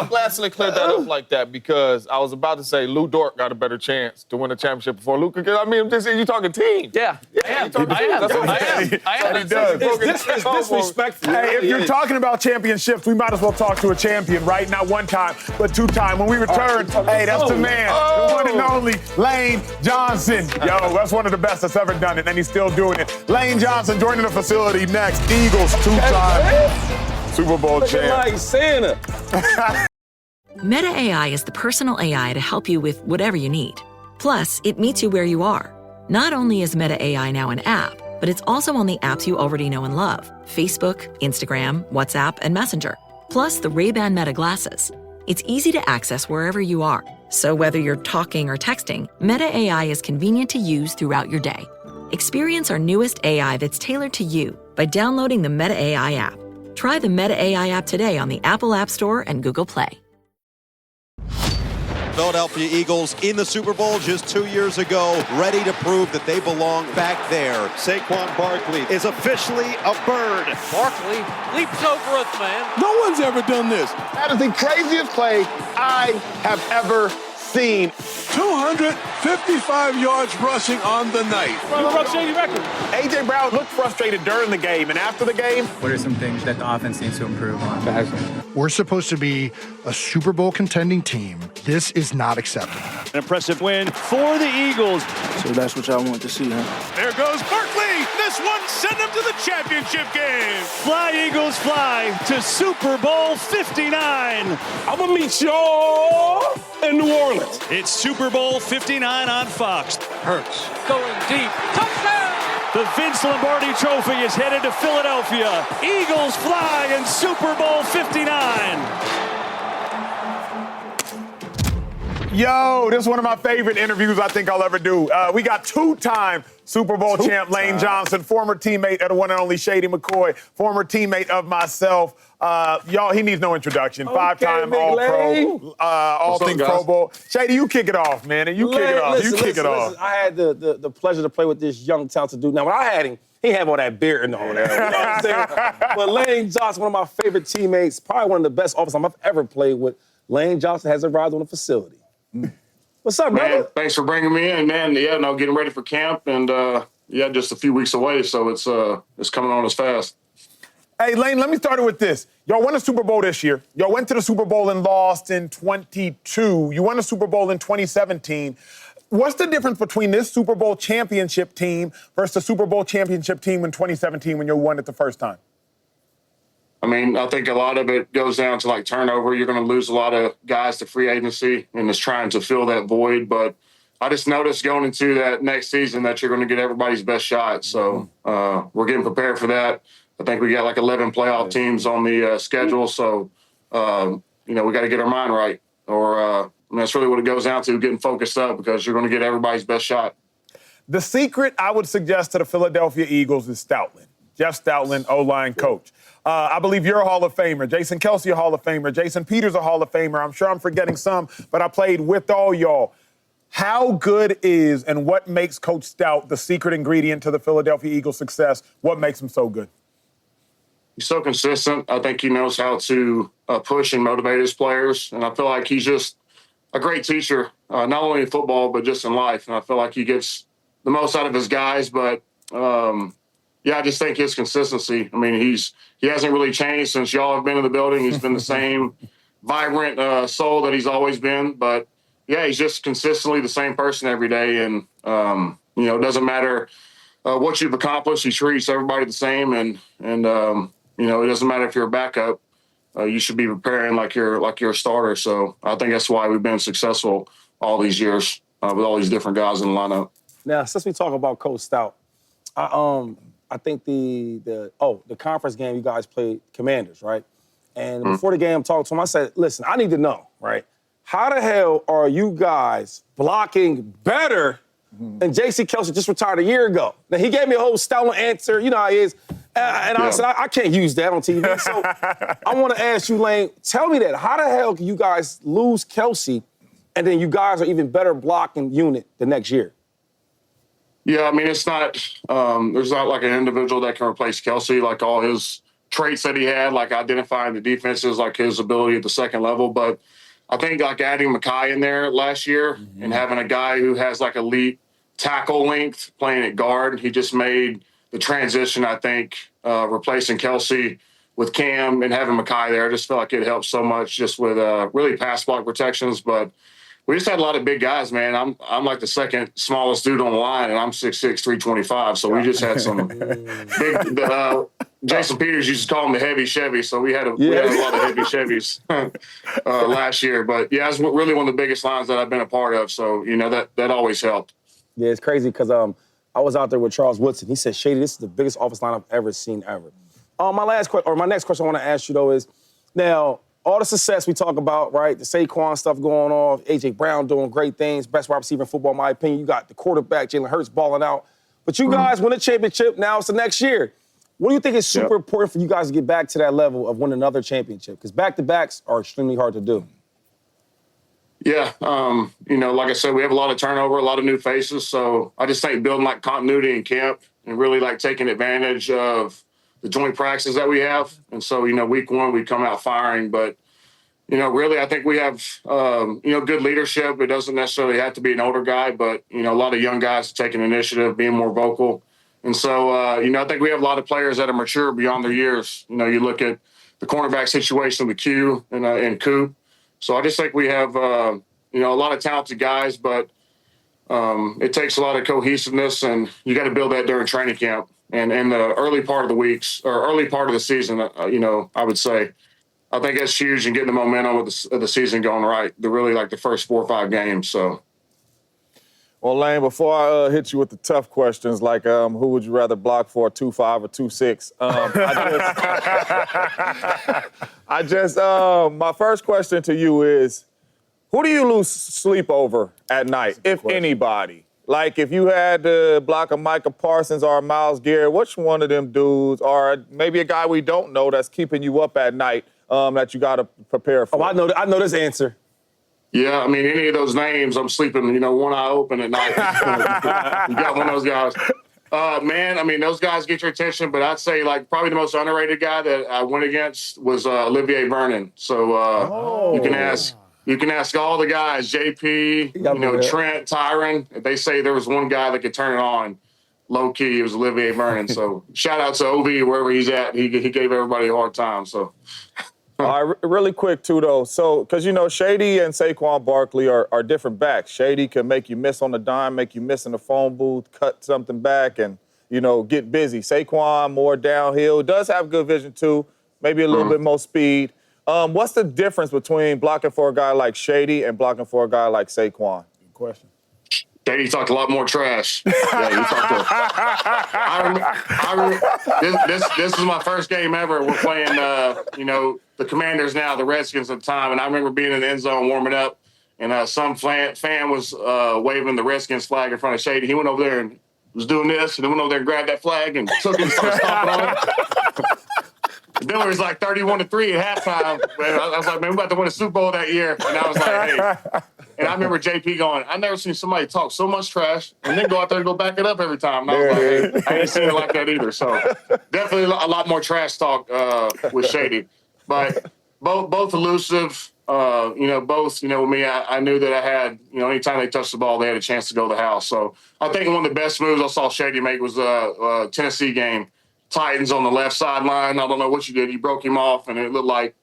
[SPEAKER 8] I'm glad Slick cleared that up like that because I was about to say Lou Dort got a better chance to win a championship before Luka. I mean, I'm just saying you're talking team.
[SPEAKER 7] Yeah, I am.
[SPEAKER 6] It's disrespectful.
[SPEAKER 5] Hey, if you're talking about championships, we might as well talk to a champion, right? Not one time, but 2 times. When we return, that's the man, the one and only Lane Johnson. Yo, that's one of the best that's ever done it, and he's still doing it. Lane Johnson joining the facility next. Eagles 2-time Super Bowl champ.
[SPEAKER 6] Like Santa.
[SPEAKER 10] Meta AI is the personal AI to help you with whatever you need. Plus, it meets you where you are. Not only is Meta AI now an app, but it's also on the apps you already know and love. Facebook, Instagram, WhatsApp, and Messenger. Plus the Ray-Ban Meta glasses. It's easy to access wherever you are. So whether you're talking or texting, Meta AI is convenient to use throughout your day. Experience our newest AI that's tailored to you by downloading the Meta AI app. Try the Meta AI app today on the Apple App Store and Google Play.
[SPEAKER 11] Philadelphia Eagles in the Super Bowl just 2 years ago, ready to prove that they belong back there. Saquon Barkley is officially a bird.
[SPEAKER 12] Barkley leaps over a man.
[SPEAKER 13] No one's ever done this.
[SPEAKER 5] That is the craziest play I have ever seen.
[SPEAKER 13] 255 yards rushing on the night.
[SPEAKER 5] A.J. Brown looked frustrated during the game, and after the game,
[SPEAKER 14] what are some things that the offense needs to improve on?
[SPEAKER 9] We're supposed to be a Super Bowl contending team. This is not acceptable.
[SPEAKER 15] An impressive win for the Eagles.
[SPEAKER 16] So that's what y'all want to see, huh?
[SPEAKER 13] There goes Barkley. This one sent them to the championship game.
[SPEAKER 15] Fly, Eagles, fly to Super Bowl 59.
[SPEAKER 6] I'm going to meet y'all in New Orleans.
[SPEAKER 15] It's Super Bowl 59 on Fox.
[SPEAKER 12] Hurts going deep. Touchdown!
[SPEAKER 15] The Vince Lombardi Trophy is headed to Philadelphia. Eagles fly in Super Bowl 59.
[SPEAKER 5] Yo, this is one of my favorite interviews I think I'll ever do. We got two-time Super Bowl champ Lane Johnson, former teammate of the one and only Shady McCoy, former teammate of myself. Y'all, he needs no introduction. Five-time All-Pro, all things Pro Bowl. Shady, you kick it off, man. And you kick it off.
[SPEAKER 6] Listen, I had the pleasure to play with this young, talented dude. Now, when I had him, he had all that beard and all that. You know what I'm saying? But Lane Johnson, one of my favorite teammates, probably one of the best offensive I've ever played with. Lane Johnson has arrived on the facility. What's up,
[SPEAKER 17] man?
[SPEAKER 6] brother?
[SPEAKER 17] Thanks for bringing me in, man. Yeah, no, getting ready for camp, and just a few weeks away, so it's coming on as fast.
[SPEAKER 5] Hey, Lane, let me start it with this. Y'all won a Super Bowl this year. Y'all went to the Super Bowl and lost in 22. You won a Super Bowl in 2017. What's the difference between this Super Bowl championship team versus the Super Bowl championship team in 2017 when you won it the first time?
[SPEAKER 17] I mean, I think a lot of it goes down to, like, turnover. You're going to lose a lot of guys to free agency and just trying to fill that void. But I just noticed going into that next season that you're going to get everybody's best shot. So we're getting prepared for that. I think we got like 11 playoff teams on the schedule. So, we got to get our mind right. Or that's really what it goes down to, getting focused up, because you're going to get everybody's best shot.
[SPEAKER 5] The secret I would suggest to the Philadelphia Eagles is Stoutland. Jeff Stoutland, O-line coach. I believe you're a Hall of Famer. Jason Kelce, a Hall of Famer. Jason Peters, a Hall of Famer. I'm sure I'm forgetting some, but I played with all y'all. How good is and what makes Coach Stout the secret ingredient to the Philadelphia Eagles' success? What makes him so good?
[SPEAKER 17] He's so consistent. I think he knows how to push and motivate his players. And I feel like he's just a great teacher, not only in football, but just in life. And I feel like he gets the most out of his guys. But, I just think his consistency. I mean, he hasn't really changed since y'all have been in the building. He's been the same vibrant soul that he's always been. But, he's just consistently the same person every day. And, it doesn't matter what you've accomplished. He treats everybody the same. And it doesn't matter if you're a backup. You should be preparing like you're a starter. So I think that's why we've been successful all these years with all these different guys in the lineup.
[SPEAKER 6] Now, since we talk about Coach Stout, I think the conference game you guys played Commanders, right? And before the game, I'm talking to him. I said, listen, I need to know, right? How the hell are you guys blocking better than J.C. Kelce just retired a year ago? Now, he gave me a whole Stoutland answer. You know how he is. I said, I can't use that on TV. So I want to ask you, Lane, tell me that. How the hell can you guys lose Kelce and then you guys are even better blocking unit the next year?
[SPEAKER 17] Yeah, I mean, it's not there's not like an individual that can replace Kelce, like all his traits that he had, like identifying the defenses, like his ability at the second level. But I think like adding Mekhi in there last year and having a guy who has like elite tackle length playing at guard, he just made the transition, I think, replacing Kelce with Cam and having Mekhi there. I just felt like it helped so much just with really pass block protections. But we just had a lot of big guys, man. I'm like the second smallest dude on the line, and I'm 6'6", 325. So we just had some big. Jason Peters used to call him the heavy Chevy. So we had a lot of heavy Chevys last year. But it's really one of the biggest lines that I've been a part of. So that always helped.
[SPEAKER 6] Yeah, it's crazy because I was out there with Charles Woodson. He said, "Shady, this is the biggest offense line I've ever seen ever." My next question I want to ask you though is, now, all the success we talk about, right? The Saquon stuff going on, A.J. Brown doing great things, best wide receiver in football, in my opinion. You got the quarterback, Jalen Hurts, balling out. But you guys win a championship, now it's the next year. What do you think is super important for you guys to get back to that level of winning another championship? Because back-to-backs are extremely hard to do.
[SPEAKER 17] Yeah, like I said, we have a lot of turnover, a lot of new faces. So I just think building like continuity in camp and really like taking advantage of the joint practices that we have. And so, week one, we come out firing. But, really, I think we have, good leadership. It doesn't necessarily have to be an older guy, but, a lot of young guys taking initiative, being more vocal. And so, I think we have a lot of players that are mature beyond their years. You look at the cornerback situation with Q and Coop. So I just think we have, a lot of talented guys, but it takes a lot of cohesiveness, and you got to build that during training camp. And in the early part of the weeks or early part of the season, I would say, I think that's huge in getting the momentum of the season going right. The really like the first 4 or 5 games. So,
[SPEAKER 8] Well, Lane, before I hit you with the tough questions, like who would you rather block for, 2'5" or 2'6"? My first question to you is, who do you lose sleep over at night, if anybody? Like, if you had to block a Micah Parsons or a Myles Garrett, which one of them dudes, or maybe a guy we don't know that's keeping you up at night that you got to prepare for?
[SPEAKER 6] Oh, I know this answer.
[SPEAKER 17] Yeah, I mean, any of those names, I'm sleeping, one eye open at night. You got one of those guys. Man, I mean, those guys get your attention, but I'd say, like, probably the most underrated guy that I went against was Olivier Vernon. So you can ask all the guys, JP, Trent, Tyron. If they say there was one guy that could turn it on, low-key, it was Olivier Vernon. So shout out to OV, wherever he's at. He gave everybody a hard time, so...
[SPEAKER 8] All right, really quick, too, though. So, because, Shady and Saquon Barkley are different backs. Shady can make you miss on the dime, make you miss in the phone booth, cut something back, and, get busy. Saquon, more downhill, does have good vision, too, maybe a little bit more speed. What's the difference between blocking for a guy like Shady and blocking for a guy like Saquon? Good question.
[SPEAKER 17] Shady talked a lot more trash. Yeah, he talked this is my first game ever. We're playing, the Commanders now, the Redskins at the time, and I remember being in the end zone warming up, and some fan was waving the Redskins flag in front of Shady. He went over there and was doing this, and then went over there and grabbed that flag and took it and started stomping on it. Then it was like 31-3 at halftime. I was like, man, we're about to win a Super Bowl that year. And I was like, hey. And I remember JP going, I've never seen somebody talk so much trash and then go out there and go back it up every time. And I was like, hey, I ain't seen it like that either. So definitely a lot more trash talk with Shady. But both elusive. With me, I knew that I had, anytime they touched the ball, they had a chance to go to the house. So I think one of the best moves I saw Shady make was a Tennessee game. Titans on the left sideline. I don't know what you did. You broke him off, and it looked like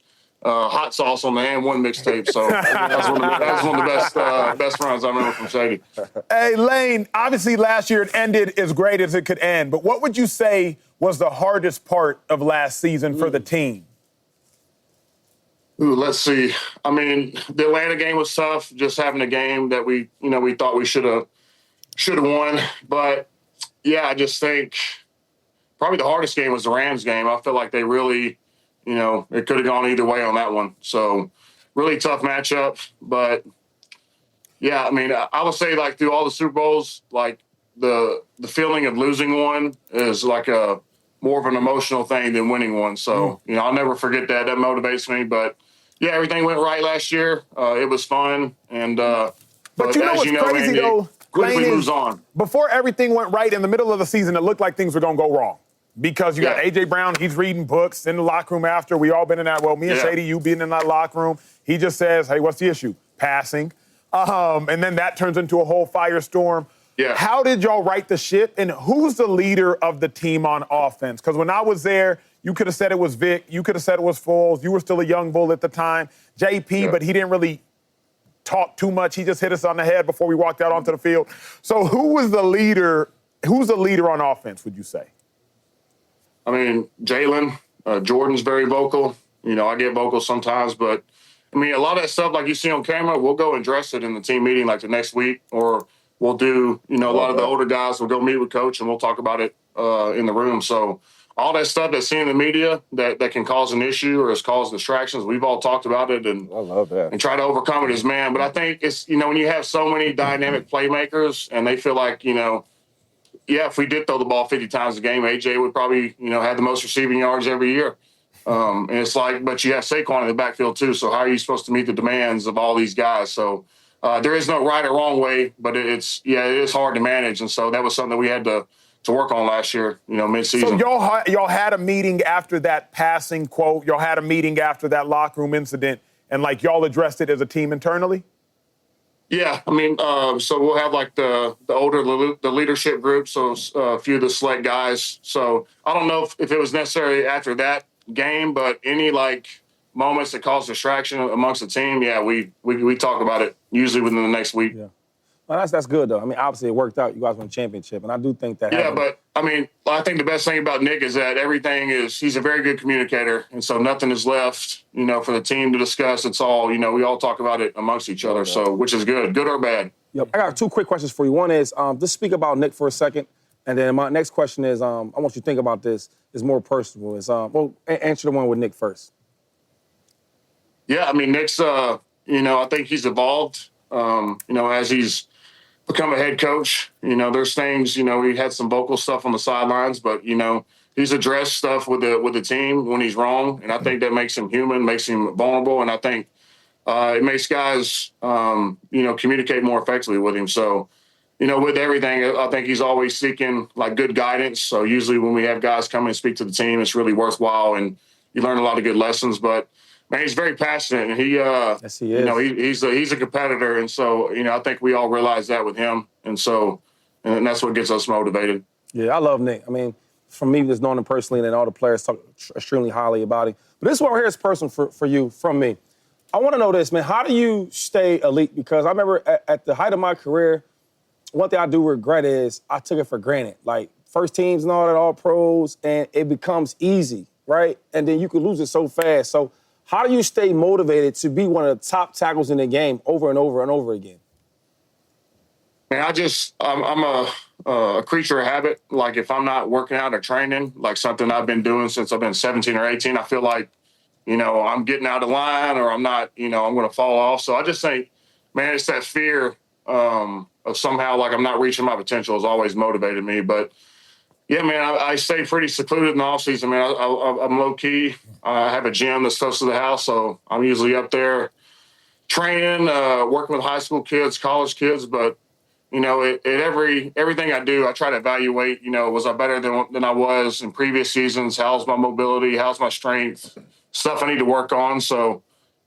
[SPEAKER 17] hot sauce on the And One mixtape. So that was one of the best runs I remember from Shady.
[SPEAKER 5] Hey, Lane, obviously last year it ended as great as it could end, but what would you say was the hardest part of last season for the team?
[SPEAKER 17] Ooh, let's see. I mean, the Atlanta game was tough, just having a game that we thought we should have won. But, yeah, I just think probably the hardest game was the Rams game. I feel like they really, it could have gone either way on that one. So, really tough matchup. But, yeah, I mean, I would say, like, through all the Super Bowls, like, the feeling of losing one is like a more of an emotional thing than winning one. So, I'll never forget that. That motivates me. But, yeah, everything went right last year. It was fun. And
[SPEAKER 5] but you know what's crazy,
[SPEAKER 17] Andy,
[SPEAKER 5] though?
[SPEAKER 17] quickly moves on.
[SPEAKER 5] Before everything went right in the middle of the season, it looked like things were going to go wrong. Because you got A.J. Brown, he's reading books in the locker room after. We all been in that. Well, me and Shady, you being in that locker room. He just says, hey, what's the issue? Passing. And then that turns into a whole firestorm.
[SPEAKER 17] Yeah.
[SPEAKER 5] How did y'all right the ship? And who's the leader of the team on offense? Because when I was there, you could have said it was Vic. You could have said it was Foles. You were still a young bull at the time. JP, but he didn't really talk too much. He just hit us on the head before we walked out onto the field. So who was the leader? Who's the leader on offense, would you say?
[SPEAKER 17] I mean, Jalen, Jordan's very vocal. I get vocal sometimes, but, I mean, a lot of that stuff, like you see on camera, we'll go and address it in the team meeting like the next week, or we'll do, a lot of the older guys will go meet with coach and we'll talk about it in the room. So all that stuff that's seen in the media that can cause an issue or has caused distractions, we've all talked about it and
[SPEAKER 6] I love that.
[SPEAKER 17] And try to overcome it as man. But I think it's, when you have so many dynamic playmakers and they feel like, if we did throw the ball 50 times a game, AJ would probably, have the most receiving yards every year. And it's like, but you have Saquon in the backfield too. So how are you supposed to meet the demands of all these guys? So there is no right or wrong way, but it is hard to manage. And so that was something that we had to work on last year, mid-season.
[SPEAKER 5] So y'all had a meeting after that passing quote. Y'all had a meeting after that locker room incident, and like y'all addressed it as a team internally?
[SPEAKER 17] Yeah, I mean, so we'll have like the leadership group, so a few of the select guys. So I don't know if it was necessarily after that game, but any like moments that cause distraction amongst the team, we talk about it usually within the next week.
[SPEAKER 6] Yeah. Well, that's good, though. I mean, obviously it worked out. You guys won a championship, and I do think that
[SPEAKER 17] but, I mean, I think the best thing about Nick is that he's a very good communicator, and so nothing is left, for the team to discuss. It's all, we all talk about it amongst each other, so which is good or bad.
[SPEAKER 6] Yep. I got 2 quick questions for you. One is, just speak about Nick for a second. And then my next question is, I want you to think about this. It's more personal. It's, answer the one with Nick first.
[SPEAKER 17] Yeah, I mean, Nick's, I think he's evolved, as he's become a head coach. There's things, he had some vocal stuff on the sidelines, but, he's addressed stuff with the team when he's wrong. And I think that makes him human, makes him vulnerable. And I think it makes guys, communicate more effectively with him. So, with everything, I think he's always seeking like good guidance. So usually when we have guys come and speak to the team, it's really worthwhile and you learn a lot of good lessons. But man, he's very passionate, and
[SPEAKER 6] yes, he is.
[SPEAKER 17] He's a competitor, and so I think we all realize that with him, and that's what gets us motivated.
[SPEAKER 6] Yeah, I love Nick. I mean, from me, just knowing him personally, and all the players talk extremely highly about him. But this one here is personal for you, from me. I want to know this, man. How do you stay elite? Because I remember at the height of my career, one thing I do regret is I took it for granted. Like, first teams and all that, all pros, and it becomes easy, right? And then you can lose it so fast. So how do you stay motivated to be one of the top tackles in the game over and over and over again?
[SPEAKER 17] Man, I'm a creature of habit. Like, if I'm not working out or training, like something I've been doing since I've been 17 or 18, I feel like, I'm getting out of line or I'm not, I'm going to fall off. So I just think, man, it's that fear of somehow like I'm not reaching my potential has always motivated me. But yeah, man, I stay pretty secluded in the offseason, man. I'm low key. I have a gym that's close to the house, so I'm usually up there training, working with high school kids, college kids. But everything I do, I try to evaluate. Was I better than I was in previous seasons? How's my mobility? How's my strength? Stuff I need to work on. So,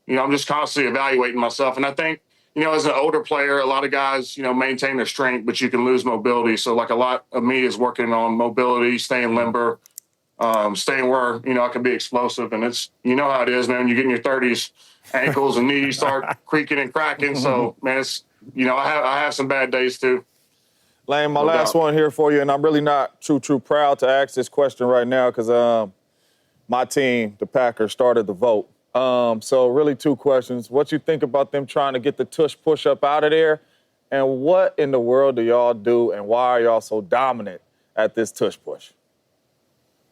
[SPEAKER 17] I'm just constantly evaluating myself, and I think, as an older player, a lot of guys, maintain their strength, but you can lose mobility. So, like, a lot of me is working on mobility, staying limber, staying where, I can be explosive. And it's, how it is, man, when you get in your 30s, ankles and knees start creaking and cracking. So, man, it's, I have some bad days too.
[SPEAKER 8] Lane, my last one here for you, and I'm really not too proud to ask this question right now because my team, the Packers, started the vote. So really 2 questions. What you think about them trying to get the tush push up out of there? And what in the world do y'all do, and why are y'all so dominant at this tush push?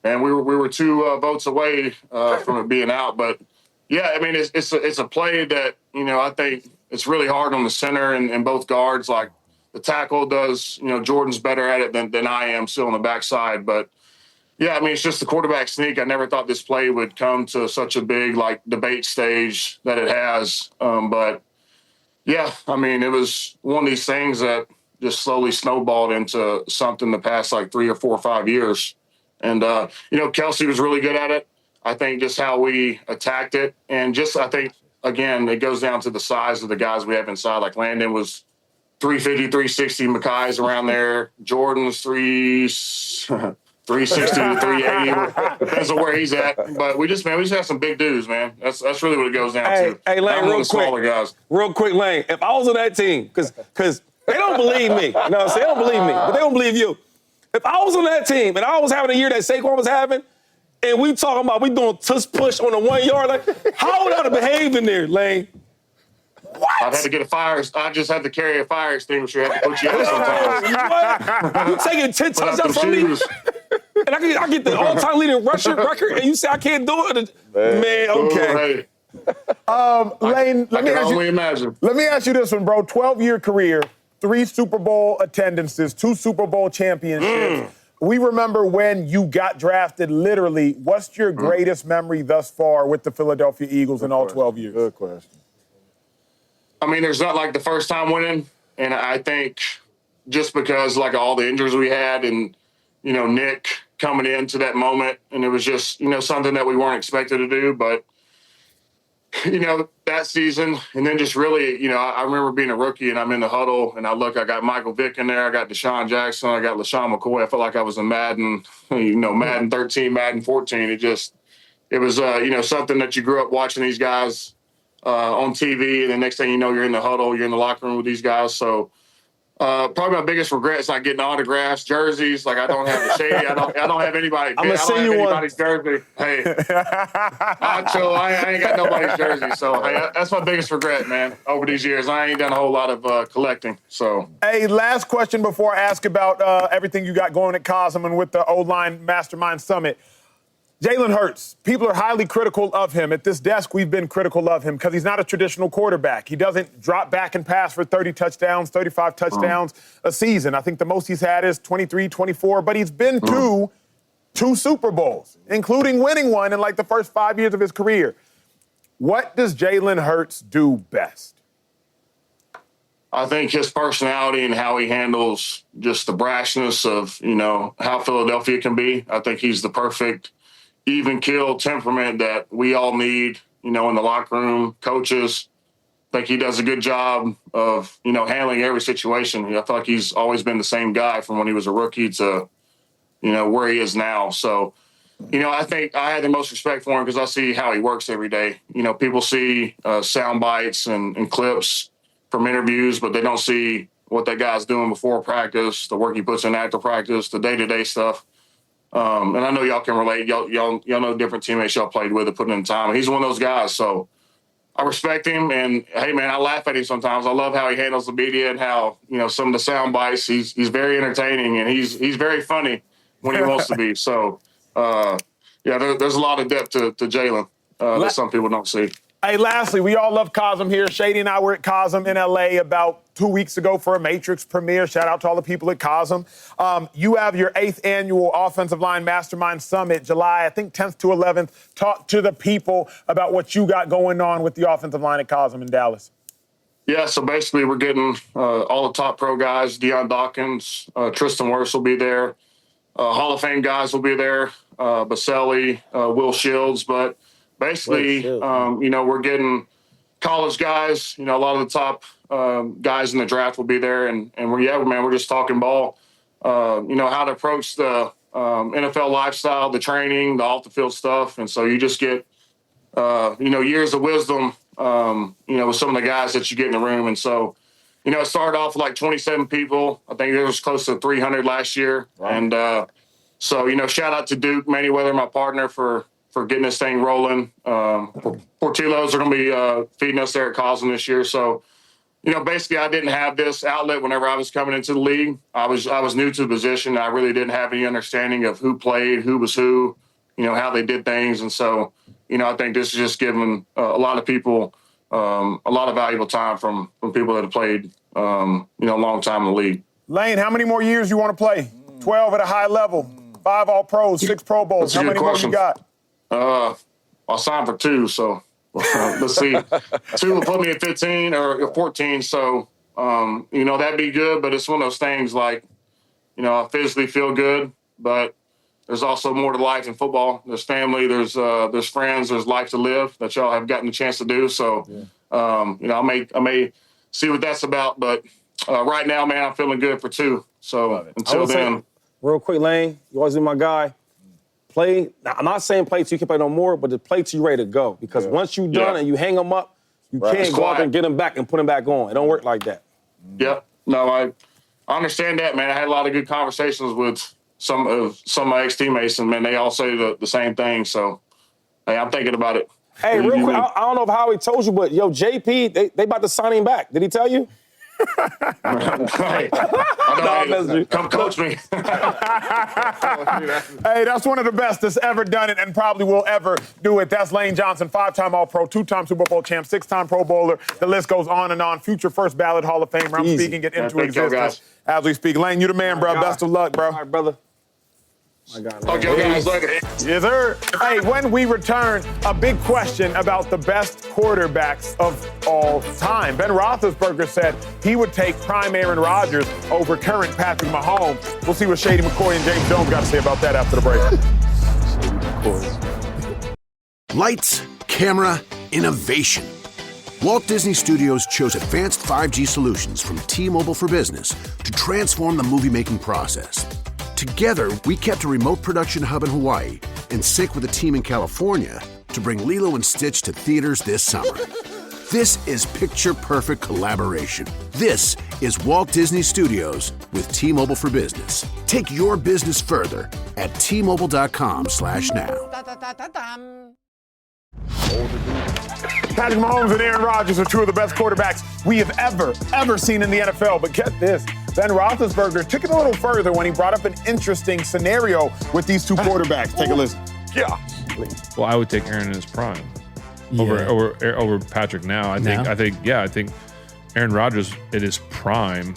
[SPEAKER 17] And we were 2 votes away from it being out. But, yeah, I mean, it's a play that, I think it's really hard on the center and both guards. Like, the tackle does, Jordan's better at it than I am still on the backside. But, yeah, I mean, it's just the quarterback sneak. I never thought this play would come to such a big, like, debate stage that it has. But, yeah, I mean, it was one of these things that just slowly snowballed into something the past, like, 3 or 4 or 5 years. And, Kelsey was really good at it. I think just how we attacked it. And just, I think, again, it goes down to the size of the guys we have inside. Like, Landon was 350, 360. Mackay's around there. Jordan's 360 to 380. Depends on where he's at. But we just have some big dudes, man. That's really what it goes down to.
[SPEAKER 6] Hey, Lane, real quick.
[SPEAKER 17] Smaller guys.
[SPEAKER 6] Real quick, Lane. If I was on that team, because they don't believe me. You know what I'm saying? They don't believe me, but they don't believe you. If I was on that team and I was having a year that Saquon was having, and we talking about we doing tush push on the 1 yard, like, how would I have behaved in there, Lane? What?
[SPEAKER 17] I'd have to get I just had to carry a fire extinguisher. I had to put you out sometimes.
[SPEAKER 6] You taking 10 touchdowns from me? And I get the all-time leading rusher record, and you say I can't do it? Man, okay.
[SPEAKER 5] Lane, let me ask you this one, bro. 12-year career, 3 Super Bowl attendances, 2 Super Bowl championships. We remember when you got drafted, literally. What's your greatest memory thus far with the Philadelphia Eagles in all 12 years?
[SPEAKER 8] Good question.
[SPEAKER 17] I mean, there's not like the first time winning. And I think just because like all the injuries we had and, Nick coming into that moment, and it was just, something that we weren't expected to do. But, that season, and then just really, I remember being a rookie and I'm in the huddle and I got Michael Vick in there, I got Deshaun Jackson, I got LaShawn McCoy. I felt like I was in Madden, Madden 13, Madden 14. It was, something that you grew up watching these guys on TV, and the next thing you know, you're in the huddle, you're in the locker room with these guys. So, Probably my biggest regret is not getting autographs, jerseys. Like I don't have a Shady. I don't have anybody.
[SPEAKER 6] I'm gonna send you one.
[SPEAKER 17] Jersey. Hey, I ain't got nobody's jersey. So hey, that's my biggest regret, man. Over these years, I ain't done a whole lot of collecting. So
[SPEAKER 5] hey, last question before I ask about everything you got going at Cosm and with the O-Line Mastermind Summit. Jalen Hurts, people are highly critical of him. At this desk, we've been critical of him because he's not a traditional quarterback. He doesn't drop back and pass for 30 touchdowns, 35 touchdowns a season. I think the most he's had is 23, 24, but he's been to two Super Bowls, including winning one in like the first 5 years of his career. What does Jalen Hurts do best?
[SPEAKER 17] I think his personality and how he handles just the brashness of, how Philadelphia can be. I think he's the perfect even-keel temperament that we all need, in the locker room, coaches. I think he does a good job of, handling every situation. I feel like he's always been the same guy from when he was a rookie to, where he is now. So, I think I had the most respect for him because I see how he works every day. People see sound bites and clips from interviews, but they don't see what that guy's doing before practice, the work he puts in after practice, the day-to-day stuff. And I know y'all can relate. Y'all know different teammates y'all played with that put in time. He's one of those guys. So I respect him. And, hey, man, I laugh at him sometimes. I love how he handles the media and how, some of the sound bites. He's very entertaining, and he's very funny when he wants to be. So, there's a lot of depth to Jalen that some people don't see.
[SPEAKER 5] Hey, lastly, we all love Cosm here. Shady and I were at Cosm in L.A. about 2 weeks ago for a Matrix premiere. Shout out to all the people at Cosm. You have your 8th annual Offensive Line Mastermind Summit, July, I think, 10th to 11th. Talk to the people about what you got going on with the offensive line at Cosm in Dallas.
[SPEAKER 17] Yeah, so basically we're getting all the top pro guys. Deion Dawkins, Tristan Wirfs will be there. Hall of Fame guys will be there. Baselli, Will Shields, but basically, we're getting college guys. A lot of the top guys in the draft will be there, and we're just talking ball. How to approach the NFL lifestyle, the training, the off the field stuff, and so you just get years of wisdom. With some of the guys that you get in the room, and so it started off with like 27 people. I think there was close to 300 last year, and so shout out to Duke Manyweather, my partner, for getting this thing rolling. Portillo's are going to be feeding us there at Cosm this year. So, basically I didn't have this outlet whenever I was coming into the league. I was new to the position. I really didn't have any understanding of who played, who was who, how they did things. And so, I think this is just giving a lot of people a lot of valuable time from people that have played, a long time in the league.
[SPEAKER 5] Lane, how many more years you want to play? 12 at a high level, 5 All-Pros, 6 Pro Bowls. How many more you got?
[SPEAKER 17] I'll sign for 2, so let's see. 2 will put me at 15 or 14, so, that'd be good, but it's one of those things like, I physically feel good, but there's also more to life than football. There's family, there's friends, there's life to live that y'all have gotten a chance to do, so, I may see what that's about, but right now, man, I'm feeling good for 2, so until then.
[SPEAKER 6] Real quick, Lane, you always be my guy. Play. Now, I'm not saying play till you can play no more, but to play till you're ready to go. Because once you're done and you hang them up, you can't go out there and get them back and put them back on. It don't work like that.
[SPEAKER 17] Yep. No, I understand that, man. I had a lot of good conversations with some of my ex-teammates, and, man, they all say the same thing. So, hey, I'm thinking about it.
[SPEAKER 6] Hey, real quick, I don't know if Howie told you, but, JP, they about to sign him back. Did he tell you?
[SPEAKER 17] Hey, come coach me.
[SPEAKER 5] Hey, that's one of the best that's ever done it and probably will ever do it. That's Lane Johnson, 5-time All-Pro, 2-time Super Bowl champ, 6-time Pro Bowler. The list goes on and on. Future first ballot Hall of Famer. I'm speaking it into existence as we speak. Lane, you the man, bro. Best of luck, bro.
[SPEAKER 6] All right, brother.
[SPEAKER 17] Talk to you guys later.
[SPEAKER 5] Yes, sir. Hey, when we return, a big question about the best quarterbacks of all time. Ben Roethlisberger said he would take prime Aaron Rodgers over current Patrick Mahomes. We'll see what Shady McCoy and James Jones got to say about that after the break.
[SPEAKER 18] Lights, camera, innovation. Walt Disney Studios chose advanced 5G solutions from T-Mobile for Business to transform the movie-making process. Together, we kept a remote production hub in Hawaii in sync with a team in California to bring Lilo and Stitch to theaters this summer. This is picture-perfect collaboration. This is Walt Disney Studios with T-Mobile for Business. Take your business further at T-Mobile.com/now.
[SPEAKER 5] Patrick Mahomes and Aaron Rodgers are two of the best quarterbacks we have ever seen in the NFL. But get this, Ben Roethlisberger took it a little further when he brought up an interesting scenario with these two quarterbacks. Take a listen.
[SPEAKER 19] Yeah. Well, I would take Aaron in his prime over Patrick now. I think Aaron Rodgers in his prime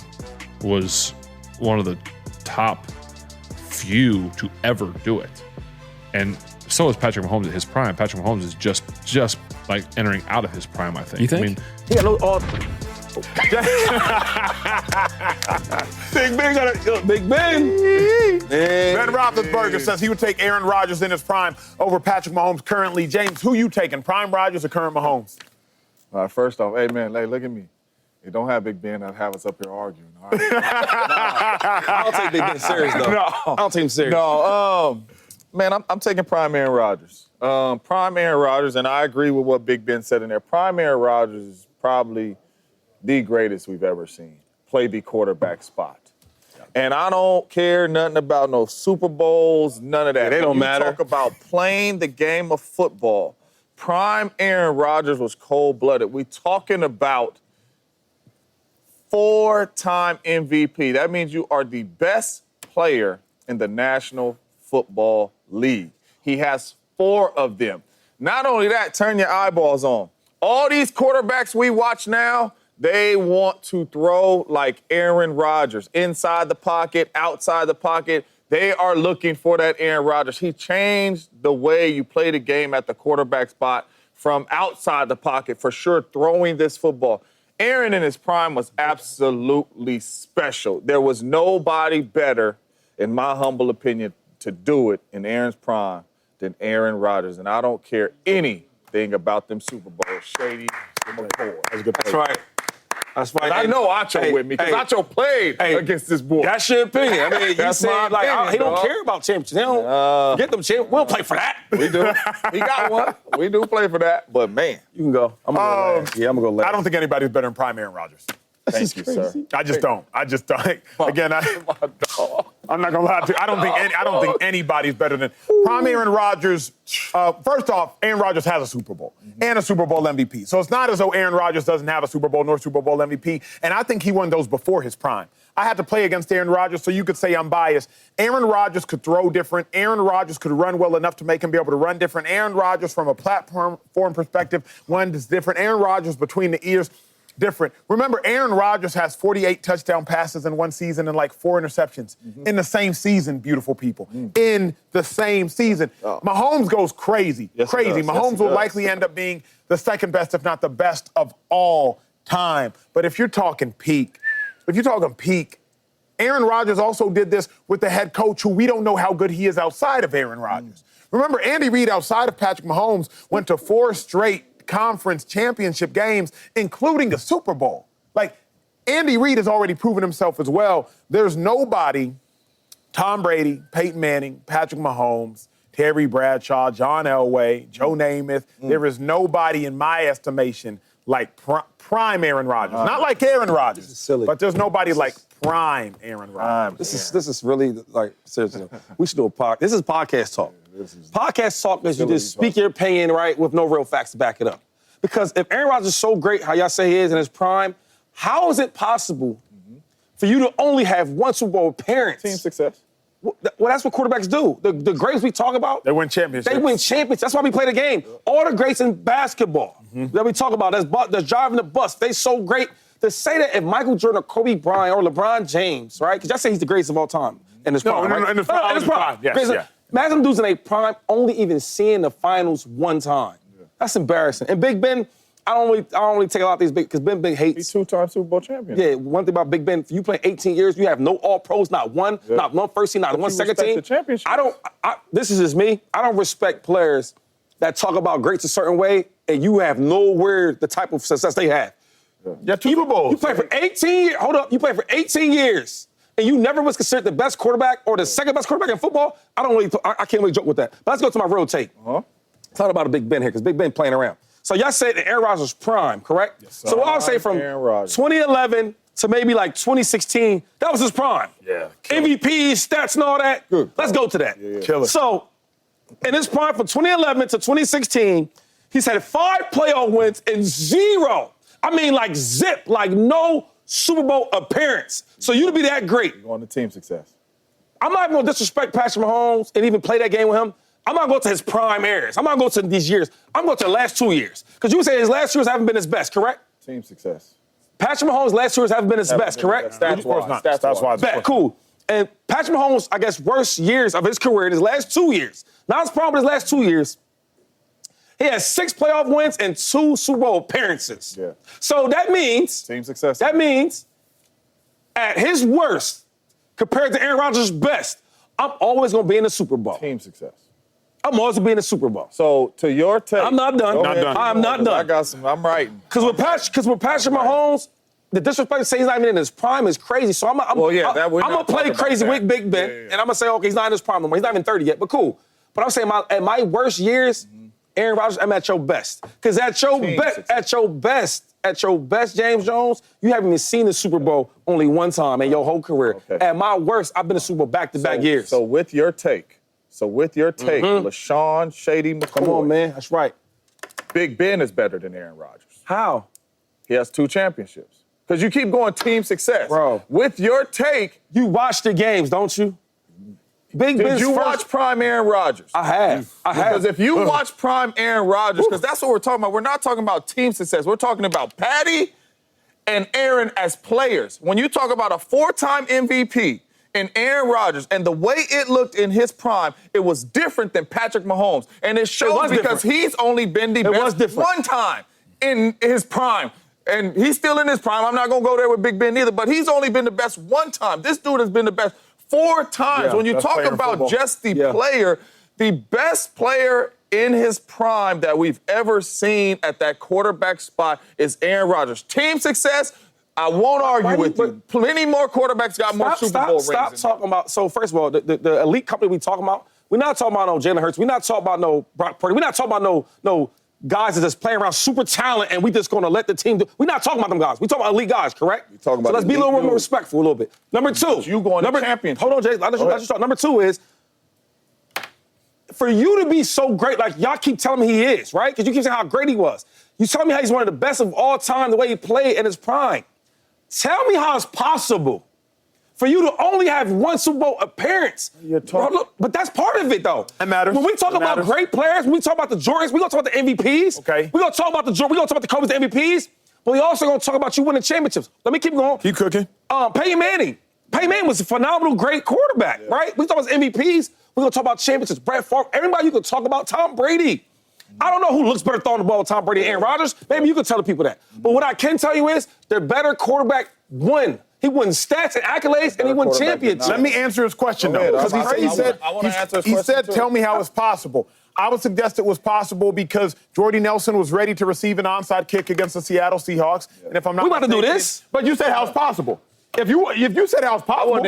[SPEAKER 19] was one of the top few to ever do it. And so is Patrick Mahomes at his prime. Patrick Mahomes is just like entering out of his prime, I think.
[SPEAKER 6] You think?
[SPEAKER 19] I mean,
[SPEAKER 6] he got no Big Ben.
[SPEAKER 5] Ben Roethlisberger says he would take Aaron Rodgers in his prime over Patrick Mahomes currently. James, who you taking, prime Rodgers or current Mahomes?
[SPEAKER 8] First off, hey, man, look at me. You don't have Big Ben and have us up here arguing. All right?
[SPEAKER 6] I don't take Big Ben serious, though.
[SPEAKER 8] No.
[SPEAKER 6] I don't take him serious.
[SPEAKER 8] No, man, I'm taking prime Aaron Rodgers. Prime Aaron Rodgers, and I agree with what Big Ben said in there. Prime Aaron Rodgers is probably the greatest we've ever seen play the quarterback spot. And I don't care nothing about no Super Bowls, none of that.
[SPEAKER 6] They don't matter.
[SPEAKER 8] Talk about playing the game of football. Prime Aaron Rodgers was cold-blooded. We talking about 4-time MVP. That means you are the best player in the National Football League. He has 4 of them. Not only that, turn your eyeballs on. All these quarterbacks we watch now, they want to throw like Aaron Rodgers, inside the pocket, outside the pocket. They are looking for that Aaron Rodgers. He changed the way you play the game at the quarterback spot from outside the pocket, for sure, throwing this football. Aaron in his prime was absolutely special. There was nobody better, in my humble opinion, to do it in Aaron's prime than Aaron Rodgers. And I don't care anything about them Super Bowls. Shady, McCoy.
[SPEAKER 5] That's a good
[SPEAKER 6] That's right. That's right.
[SPEAKER 8] I know Acho with me, because Acho played against this boy.
[SPEAKER 6] That's your opinion. I mean,
[SPEAKER 8] That's my opinion,
[SPEAKER 6] he don't
[SPEAKER 8] dog.
[SPEAKER 6] care about championships. They don't get them championships. We don't play for that.
[SPEAKER 8] We do. He got one. We do play for that. But, man.
[SPEAKER 6] You can go. I'm going to go last. Yeah, I'm going to go last.
[SPEAKER 5] I don't think anybody's better than prime Aaron Rodgers.
[SPEAKER 8] Thank you, sir.
[SPEAKER 5] I just don't. Again, I'm not gonna lie to you. I don't think anybody's better than prime Aaron Rodgers. First off, Aaron Rodgers has a Super Bowl and a Super Bowl MVP. So it's not as though Aaron Rodgers doesn't have a Super Bowl nor Super Bowl MVP. And I think he won those before his prime. I had to play against Aaron Rodgers, so you could say I'm biased. Aaron Rodgers could throw different. Aaron Rodgers could run well enough to make him be able to run different. Aaron Rodgers, from a platform perspective, one is different. Aaron Rodgers between the ears, different. Remember, Aaron Rodgers has 48 touchdown passes in one season and like 4 interceptions in the same season, beautiful people. In the same season. Mahomes goes crazy. Crazy. Mahomes will likely end up being the second best, if not the best of all time. But if you're talking peak, Aaron Rodgers also did this with the head coach who we don't know how good he is outside of Aaron Rodgers. Remember, Andy Reid, outside of Patrick Mahomes, went to 4 straight conference championship games, including a Super Bowl. Like, Andy Reid has already proven himself as well. There's nobody, Tom Brady, Peyton Manning, Patrick Mahomes, Terry Bradshaw, John Elway, Joe Namath. There is nobody, in my estimation, like prime Aaron Rodgers. Not like Aaron Rodgers, but there's nobody like prime Aaron Rodgers.
[SPEAKER 6] This is really, like, seriously, we should do a podcast. This is podcast talk. Podcast talk is you just speak your opinion, right, with no real facts to back it up. Because if Aaron Rodgers is so great, how y'all say he is in his prime, how is it possible for you to only have one Super Bowl appearance?
[SPEAKER 8] Team success.
[SPEAKER 6] Well, that's what quarterbacks do. The greats we talk about,
[SPEAKER 5] they win championships.
[SPEAKER 6] That's why we play the game. All the greats in basketball that we talk about, that's driving the bus. They so great. To say that if Michael Jordan or Kobe Bryant or LeBron James, right? Because y'all say he's the greatest of all time in his prime, right?
[SPEAKER 5] In his prime. Yes, yeah.
[SPEAKER 6] Imagine dudes in a prime only even seeing the finals one time. That's embarrassing. And Big Ben, I don't really take a lot of these big, because Ben Big hates.
[SPEAKER 8] He's 2-time Super Bowl champion.
[SPEAKER 6] Yeah, one thing about Big Ben, if you play 18 years, you have no All-Pros, not one first team, not one second team.
[SPEAKER 8] The championship.
[SPEAKER 6] This is just me. I don't respect players that talk about greats a certain way and you have nowhere the type of success they have.
[SPEAKER 5] Yeah, Super Bowls.
[SPEAKER 6] You play for 18 years. Hold up. You play for 18 years. And you never was considered the best quarterback or the second best quarterback in football. I can't really joke with that. But let's go to my real take. It's not about a Big Ben here, because Big Ben playing around. So y'all said that Aaron Rodgers' prime, correct?
[SPEAKER 8] Yes,
[SPEAKER 6] so I'll say from 2011 to maybe like 2016, that was his prime.
[SPEAKER 8] Yeah.
[SPEAKER 6] MVPs, stats, and all that.
[SPEAKER 8] Good.
[SPEAKER 6] Let's go to that.
[SPEAKER 8] Killer.
[SPEAKER 6] So in his prime from 2011 to 2016, he's had 5 playoff wins and 0. I mean, like zip, like no Super Bowl appearance. So you to be that great.
[SPEAKER 8] You're going to team success.
[SPEAKER 6] I'm not even going to disrespect Patrick Mahomes and even play that game with him. I'm not going to his prime years. I'm not going to these years. I'm going to the last 2 years. Because you would say his last 2 years haven't been his best, correct?
[SPEAKER 8] Team success.
[SPEAKER 6] Patrick Mahomes' last 2 years haven't been his best, correct?
[SPEAKER 8] Stats-wise.
[SPEAKER 6] Bet, cool. And Patrick Mahomes, I guess, worst years of his career in his last 2 years. Not his problem, but his last 2 years. He has 6 playoff wins and 2 Super Bowl appearances.
[SPEAKER 8] Yeah.
[SPEAKER 6] So that means...
[SPEAKER 8] Team success.
[SPEAKER 6] That means at his worst, compared to Aaron Rodgers' best, I'm always going to be in the Super Bowl.
[SPEAKER 8] Team success.
[SPEAKER 6] I'm always going to be in the Super Bowl.
[SPEAKER 8] So, to your take...
[SPEAKER 6] I'm not done. I'm not done.
[SPEAKER 8] I got some... I'm writing.
[SPEAKER 6] Because with Patrick Mahomes, the disrespect to say he's not even in his prime is crazy. So I'm going to play crazy with Big Ben, and I'm going to say, okay, he's not in his prime no more. He's not even 30 yet, but cool. But I'm saying at my worst years, Aaron Rodgers, I'm at your best. Because at your best, James Jones, you haven't even seen the Super Bowl only one time in your whole career. Okay. At my worst, I've been to Super Bowl back-to-back years.
[SPEAKER 8] So with your take, LaShawn Shady McCoy.
[SPEAKER 6] Come on, man. That's right.
[SPEAKER 8] Big Ben is better than Aaron Rodgers.
[SPEAKER 6] How?
[SPEAKER 8] He has 2 championships. Because you keep going team success.
[SPEAKER 6] Bro.
[SPEAKER 8] With your take...
[SPEAKER 6] You watch the games, don't you?
[SPEAKER 8] Did you watch prime Aaron Rodgers?
[SPEAKER 6] I have.
[SPEAKER 8] Because if you watch prime Aaron Rodgers, because that's what we're talking about. We're not talking about team success. We're talking about Patty and Aaron as players. When you talk about a 4-time MVP and Aaron Rodgers and the way it looked in his prime, it was different than Patrick Mahomes. And it shows because he's only been the best one time in his prime. And he's still in his prime. I'm not going to go there with Big Ben either, but he's only been the best one time. This dude has been the best 4 times. When you talk about just the player, the best player in his prime that we've ever seen at that quarterback spot is Aaron Rodgers. Team success, I won't argue with you. Plenty more quarterbacks got more Super Bowl rings.
[SPEAKER 6] Stop talking about, so first of all, the elite company we talking about, we're not talking about no Jalen Hurts. We're not talking about no Brock Purdy. We're not talking about no guys that just playing around super talent and we just going to let the team do. We're not talking about them guys. We're talking about elite guys, correct?
[SPEAKER 8] You're talking about
[SPEAKER 6] so let's be a little more respectful a little bit. Number 2.
[SPEAKER 8] You going to championship.
[SPEAKER 6] Hold on, Jay. Let's just talk. Number 2 is, for you to be so great, like y'all keep telling me he is, right? Because you keep saying how great he was. You telling me how he's one of the best of all time, the way he played in his prime. Tell me how it's possible for you to only have 1 Super Bowl appearance. But that's part of it, though.
[SPEAKER 5] That matters.
[SPEAKER 6] When we talk about great players, when we talk about the Jordans, we're going to talk about the MVPs.
[SPEAKER 5] Okay.
[SPEAKER 6] We're going to talk about the Jordans, we're going to talk about the Kobe's, the MVPs. But we also going to talk about you winning championships. Let me keep going.
[SPEAKER 5] Keep cooking.
[SPEAKER 6] Peyton Manning. Peyton Manning was a phenomenal, great quarterback, right? We talk about MVPs. We're going to talk about championships. Brett Favre. Everybody you can talk about. Tom Brady. I don't know who looks better throwing the ball with Tom Brady and Aaron Rodgers. Maybe you can tell the people that. But what I can tell you is their better quarterback won. He won stats and accolades, and he won championships.
[SPEAKER 5] Let me answer his question, though. Because he said, tell me how it's possible. I would suggest it was possible because Jordy Nelson was ready to receive an onside kick against the Seattle Seahawks. And if I'm not
[SPEAKER 6] we about to do this.
[SPEAKER 5] But you said how it's possible. If you said how it's possible,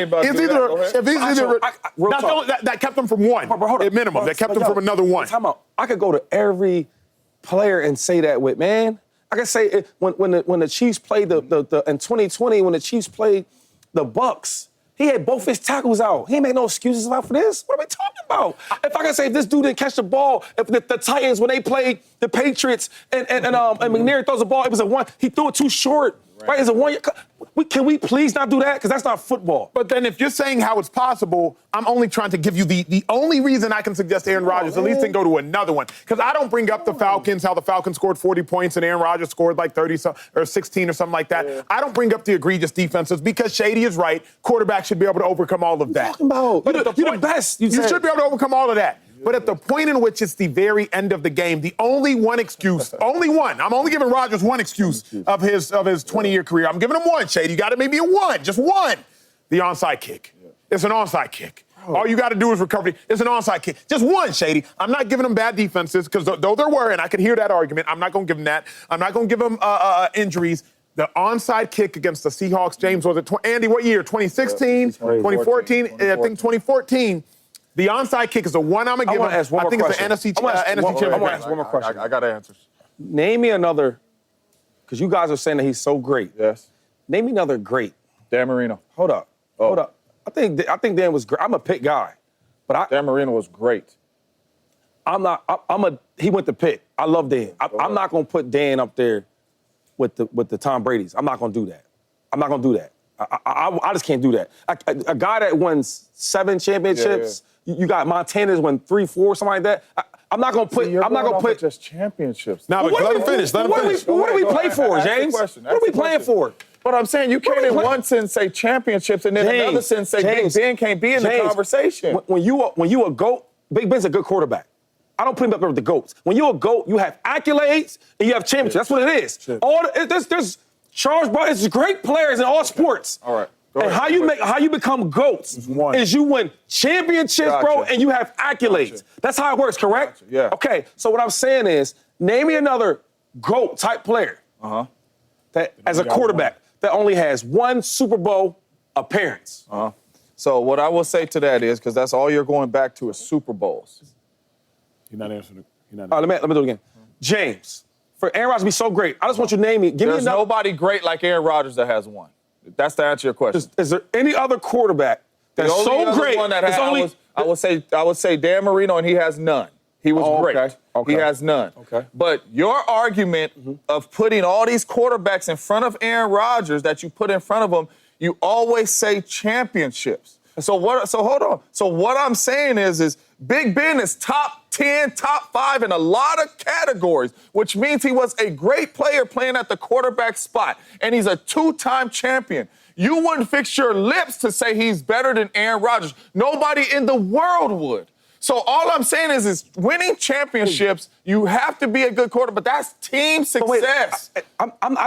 [SPEAKER 5] that kept them from 1 at minimum. That kept them from another 1.
[SPEAKER 6] Time out. I could go to every player and say that with, man. I can say it, when the Chiefs played in 2020, when the Chiefs played the Bucks, he had both his tackles out. He ain't make no excuses about for this. What are we talking about? If I can say if this dude didn't catch the ball, if the Titans, when they played the Patriots and McNair throws the ball, it was a 1. He threw it too short. Right? It's a 1 year. Can we please not do that? Because that's not football.
[SPEAKER 5] But then if you're saying how it's possible, I'm only trying to give you the only reason I can suggest Aaron Rodgers at least then go to another one. Because I don't bring up the Falcons, how the Falcons scored 40 points and Aaron Rodgers scored like 30 or 16 or something like that. Yeah. I don't bring up the egregious defenses because Shady is right. Quarterbacks should be able to overcome all of that.
[SPEAKER 6] What are you talking about? You're the best.
[SPEAKER 5] You should be able to overcome all of that. But at the point in which it's the very end of the game, the only one excuse, only one, I'm only giving Rodgers 1 excuse of his 20-year career. I'm giving him 1, Shady. You got it maybe a 1, just 1. The onside kick. It's an onside kick. All you got to do is recover. It's an onside kick. Just 1, Shady. I'm not giving him bad defenses because though there were, and I could hear that argument, I'm not going to give him that. I'm not going to give him injuries. The onside kick against the Seahawks, James, was it, Andy, what year? 2016, 2014? I think 2014. The onside kick is the one I'm going to give him. I think it's the NFC Championship.
[SPEAKER 8] I got answers.
[SPEAKER 6] Name me another, because you guys are saying that he's so great.
[SPEAKER 8] Yes.
[SPEAKER 6] Name me another great.
[SPEAKER 8] Dan Marino.
[SPEAKER 6] Hold up. I think Dan was great. I'm a Pitt guy, but
[SPEAKER 8] Dan Marino was great.
[SPEAKER 6] He went to Pitt. I love Dan. I'm not gonna put Dan up there with the Tom Brady's. I'm not gonna do that. I'm not gonna do that. I just can't do that. A guy that won 7 championships. Yeah. You got Montana's won 3, 4, something like that. I'm not gonna put. I'm not gonna put
[SPEAKER 8] just championships.
[SPEAKER 5] Now, let him finish. Let him finish.
[SPEAKER 6] What do we play for, James? What are we playing for?
[SPEAKER 8] But I'm saying you can't in one sense say championships and then another sense say Big Ben can't be in the conversation.
[SPEAKER 6] When you a GOAT, Big Ben's a good quarterback. I don't put him up there with the GOATs. When you're a GOAT, you have accolades and you have championships. That's what it is. There's Charles Barkley. There's great players in all sports.
[SPEAKER 8] All right.
[SPEAKER 6] And how you become GOATs is you win championships, bro, and you have accolades. That's how it works, correct?
[SPEAKER 8] Yeah.
[SPEAKER 6] Okay, so what I'm saying is, name me another GOAT type player that as a quarterback that only has 1 Super Bowl appearance.
[SPEAKER 8] So what I will say to that is, because that's all you're going back to is Super Bowls.
[SPEAKER 5] You're not answering.
[SPEAKER 6] Let me do it again. James, for Aaron Rodgers to be so great, I just want you to name me.
[SPEAKER 8] There's nobody great like Aaron Rodgers that has 1. That's to answer your question.
[SPEAKER 6] Is there any other quarterback that's so great?
[SPEAKER 8] I would say Dan Marino, and he has none. He was great. Okay. He has none.
[SPEAKER 6] Okay.
[SPEAKER 8] But your argument of putting all these quarterbacks in front of Aaron Rodgers that you put in front of him, you always say championships. So hold on. So what I'm saying is Big Ben is top 10, top 5 in a lot of categories, which means he was a great player playing at the quarterback spot, and he's a 2-time champion. You wouldn't fix your lips to say he's better than Aaron Rodgers. Nobody in the world would. So all I'm saying is winning championships, you have to be a good quarterback, but that's team success.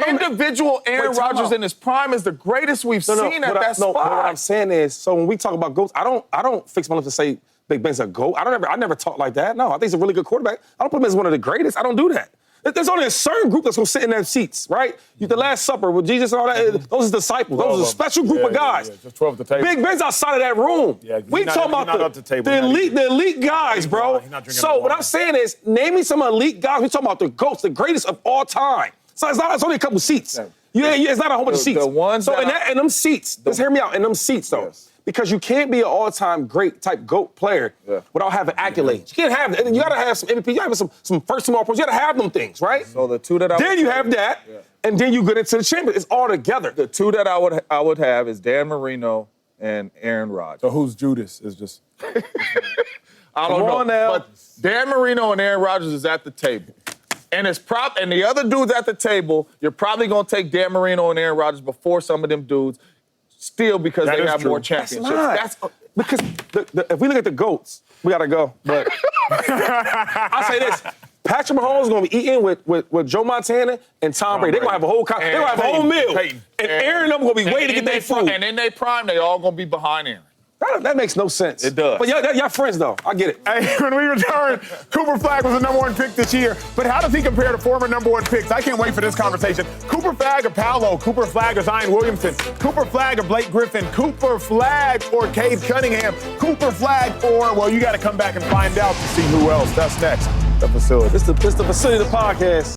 [SPEAKER 8] Individual Aaron Rodgers in his prime is the greatest we've seen at that spot.
[SPEAKER 6] What I'm saying is, so when we talk about GOATs, I don't fix my lips to say Big Ben's a GOAT. I never talk like that. No, I think he's a really good quarterback. I don't put him as one of the greatest. I don't do that. There's only a certain group that's going to sit in their seats, right? The Last Supper with Jesus and all that, those are disciples. Those are a special group of guys.
[SPEAKER 5] Just 12 at the table.
[SPEAKER 6] Big Ben's outside of that room. We talking about the elite guys, bro. So what I'm saying is, name me some elite guys. We talking about the GOATs, the greatest of all time. So it's only a couple seats. It's not a whole bunch of seats. In them seats, just hear me out, in them seats, though. Yes. Because you can't be an all-time great type GOAT player without having accolades. You can't have that. You got to have some MVP. You got to have some first-team all-pros. You got to have them things, right?
[SPEAKER 8] So the two that
[SPEAKER 6] then you have that, and then you get into the champion. It's all together.
[SPEAKER 8] The 2 that I would have is Dan Marino and Aaron Rodgers.
[SPEAKER 5] So who's Judas? Is just
[SPEAKER 8] I don't know. Now. But Dan Marino and Aaron Rodgers is at the table. And and the other dudes at the table, you're probably going to take Dan Marino and Aaron Rodgers before some of them dudes. Still, because they have more championships.
[SPEAKER 6] That's because if we look at the GOATs, we got to go. But I'll say this. Patrick Mahomes is going to be eating with Joe Montana and Tom Brady. They're going to have a whole meal. And Aaron and them going to be waiting to get their food.
[SPEAKER 8] And in their prime, they all going to be behind Aaron.
[SPEAKER 6] That makes no sense.
[SPEAKER 8] It does.
[SPEAKER 6] But y'all friends, though. I get it.
[SPEAKER 5] Hey, when we return, Cooper Flagg was the #1 pick this year. But how does he compare to former #1 picks? I can't wait for this conversation. Cooper Flagg or Paolo? Cooper Flagg or Zion Williamson? Cooper Flagg or Blake Griffin? Cooper Flagg or Cade Cunningham? Cooper Flagg or, well, you got to come back and find out to see who else. That's next. The Facility.
[SPEAKER 6] It's the Facility, the podcast.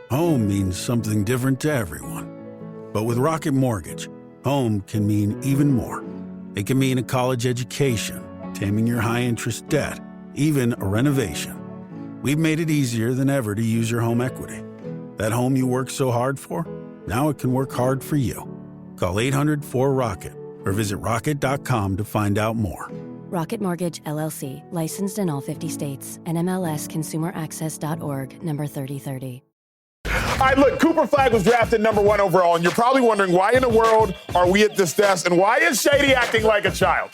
[SPEAKER 18] Home means something different to everyone. But with Rocket Mortgage, home can mean even more. It can mean a college education, taming your high-interest debt, even a renovation. We've made it easier than ever to use your home equity. That home you worked so hard for, now it can work hard for you. Call 800-4ROCKET or visit rocket.com to find out more.
[SPEAKER 20] Rocket Mortgage, LLC, licensed in all 50 states. NMLSconsumeraccess.org, number 3030.
[SPEAKER 5] All right, look, Cooper Flagg was drafted #1 overall, and you're probably wondering why in the world are we at this desk, and why is Shady acting like a child?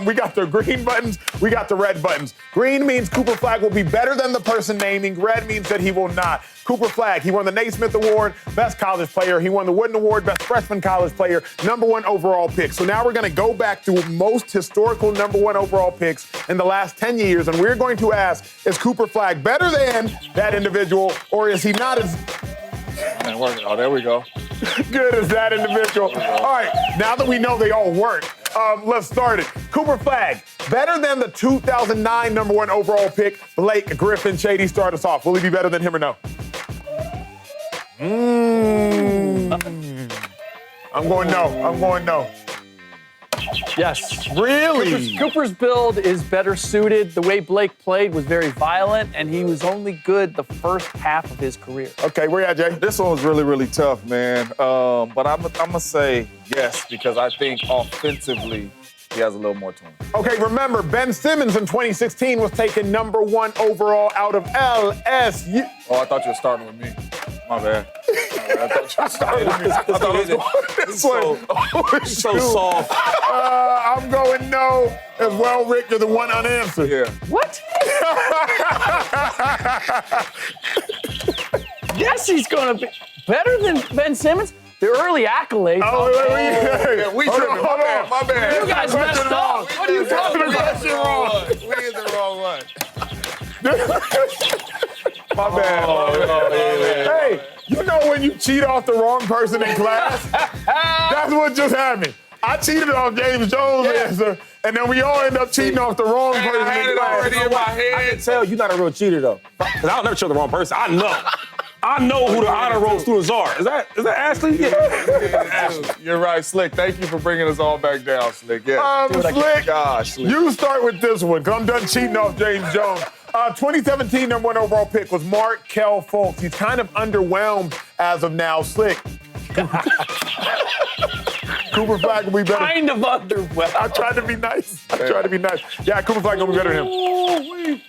[SPEAKER 5] We got the green buttons, we got the red buttons. Green means Cooper Flagg will be better than the person naming. Red means that he will not. Cooper Flagg, he won the Naismith Award, Best College Player. He won the Wooden Award, Best Freshman College Player, #1 overall pick. So now we're going to go back to most historical #1 overall picks in the last 10 years, and we're going to ask, is Cooper Flagg better than that individual, or is he not as...
[SPEAKER 8] Oh, there we go.
[SPEAKER 5] good as that individual? All right, now that we know they all work, let's start it. Cooper Flagg, better than the 2009 #1 overall pick, Blake Griffin. Shady, start us off. Will he be better than him or no? I'm going no.
[SPEAKER 7] Yes.
[SPEAKER 5] Really?
[SPEAKER 7] Cooper's build is better suited. The way Blake played was very violent, and he was only good the first half of his career.
[SPEAKER 5] Okay, where you at, Jay?
[SPEAKER 8] This one was really, really tough, man. But I'm going to say yes, because I think offensively, he has a little more to him.
[SPEAKER 5] Okay, remember, Ben Simmons in 2016 was taken number 1 overall out of LSU.
[SPEAKER 8] Oh, I thought you were starting with me. My bad. I thought you were starting with me. I thought it was going this way.
[SPEAKER 11] It's so soft.
[SPEAKER 5] I'm going no as well, Rick. You're the one unanswered.
[SPEAKER 8] Yeah.
[SPEAKER 7] What? Yes, he's going to be better than Ben Simmons. The early accolades.
[SPEAKER 5] We tripping. My bad.
[SPEAKER 7] You guys messed up. What are you talking about?
[SPEAKER 8] We did the wrong one. My bad.
[SPEAKER 5] Hey, you know when you cheat off the wrong person in class? That's what just happened. I cheated off James Jones' answer, and then we all end up cheating off the wrong person
[SPEAKER 8] I had
[SPEAKER 5] in
[SPEAKER 8] it
[SPEAKER 5] class.
[SPEAKER 8] already in my head.
[SPEAKER 6] I can tell you're not a real cheater, though. Because I don't never show the wrong person. I know who the honor roll students are. Is that Ashley?
[SPEAKER 8] Yeah. You're right, Slick. Thank you for bringing us all back down, Slick. Yeah.
[SPEAKER 5] Slick,
[SPEAKER 8] Gosh, Slick.
[SPEAKER 5] you start with this one, because I'm done cheating off James Jones. 2017 number 1 overall pick was Markelle Fultz. He's kind of underwhelmed as of now. Slick. Cooper Flagg will be better.
[SPEAKER 7] Kind of underwhelmed.
[SPEAKER 5] I tried to be nice. Yeah, Cooper Flagg will be better than him.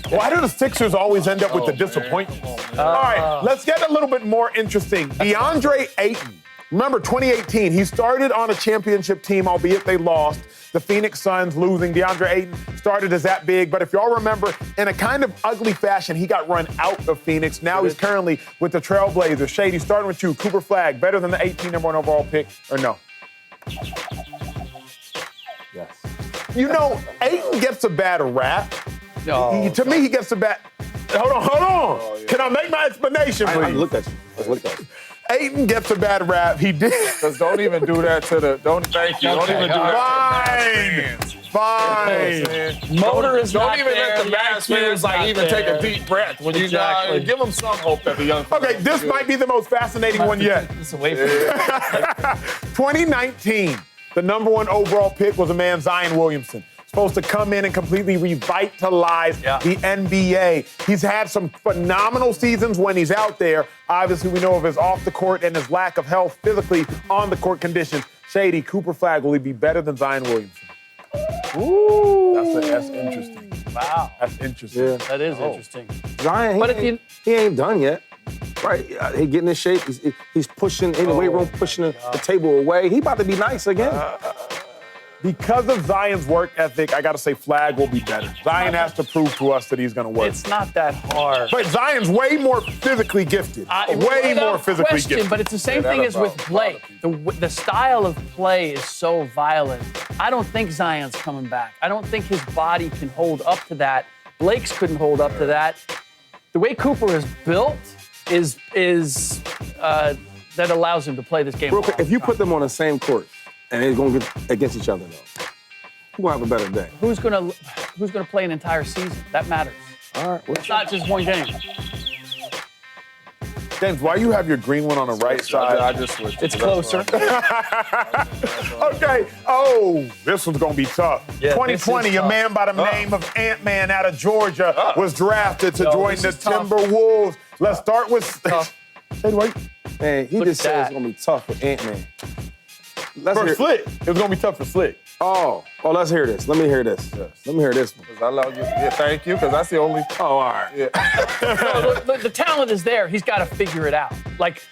[SPEAKER 5] Why do the Sixers always end up with the disappointment? All right, let's get a little bit more interesting. DeAndre Ayton. Remember, 2018, he started on a championship team, albeit they lost. The Phoenix Suns losing. DeAndre Ayton started as that big, but if y'all remember, in a kind of ugly fashion, he got run out of Phoenix. Now he's currently with the Trailblazers. Shady, starting with you. Cooper Flagg, better than the 18 number 1 overall pick, or no?
[SPEAKER 6] Yes.
[SPEAKER 5] You know, Ayton gets a bad rap.
[SPEAKER 7] No.
[SPEAKER 5] To me, he gets a bad. Hold on.
[SPEAKER 8] Oh, yeah.
[SPEAKER 5] Can I make my explanation, please?
[SPEAKER 6] I looked at you. Let's look at you.
[SPEAKER 5] Ayton gets a bad rap. He did.
[SPEAKER 8] Just don't even do that to the. Thank you. Don't even do that.
[SPEAKER 5] Fine.
[SPEAKER 7] Motor is
[SPEAKER 8] Don't
[SPEAKER 7] not
[SPEAKER 8] even
[SPEAKER 7] there.
[SPEAKER 8] let the Mavs fans even take a deep breath when you give them some hope that the young.
[SPEAKER 5] Okay, this might be the most fascinating one yet.
[SPEAKER 7] This away from you.
[SPEAKER 5] 2019, the number 1 overall pick was a man, Zion Williamson. Supposed to come in and completely revitalize the NBA. He's had some phenomenal seasons when he's out there. Obviously, we know of his off the court and his lack of health physically on the court conditions. Shady, Cooper Flagg, will he be better than Zion Williamson?
[SPEAKER 7] Ooh.
[SPEAKER 5] That's interesting.
[SPEAKER 7] Wow.
[SPEAKER 5] That's interesting.
[SPEAKER 6] Yeah.
[SPEAKER 7] That is interesting.
[SPEAKER 6] Zion,
[SPEAKER 7] But if
[SPEAKER 6] he ain't done yet. Right? He getting in shape. He's pushing in the weight room, pushing the table away. He about to be nice again.
[SPEAKER 5] Because of Zion's work ethic, I got to say Flagg will be better. Zion has to prove to us that he's going to work.
[SPEAKER 7] It's not that hard.
[SPEAKER 5] But Zion's way more physically gifted. Way more physically gifted.
[SPEAKER 7] But it's the same thing as with Blake. The style of play is so violent. I don't think Zion's coming back. I don't think his body can hold up to that. Blake's couldn't hold up to that. The way Cooper is built is that allows him to play this game.
[SPEAKER 6] Real quick, if you put them on the same court and they're going to get against each other, though, who will have a better day?
[SPEAKER 7] Who's gonna play an entire season? That matters.
[SPEAKER 6] All right.
[SPEAKER 7] It's not just one game.
[SPEAKER 5] James, why you have your green one on the right side?
[SPEAKER 8] I just switched.
[SPEAKER 7] It's closer.
[SPEAKER 5] Okay. Oh, this one's going to be tough.
[SPEAKER 7] Yeah,
[SPEAKER 5] 2020, a man by the name of Ant-Man out of Georgia was drafted to join the Timberwolves. Let's start with...
[SPEAKER 6] Man, he just said it's going to be tough for Ant-Man.
[SPEAKER 5] For Slick. It was going to be tough for Slick.
[SPEAKER 6] Oh, let's hear this. Let me hear this. Yes. Let me hear this one.
[SPEAKER 8] I love you. Yeah, thank you, because that's the only.
[SPEAKER 6] Oh, all right.
[SPEAKER 8] Yeah.
[SPEAKER 7] No, the talent is there. He's got to figure it out. Like,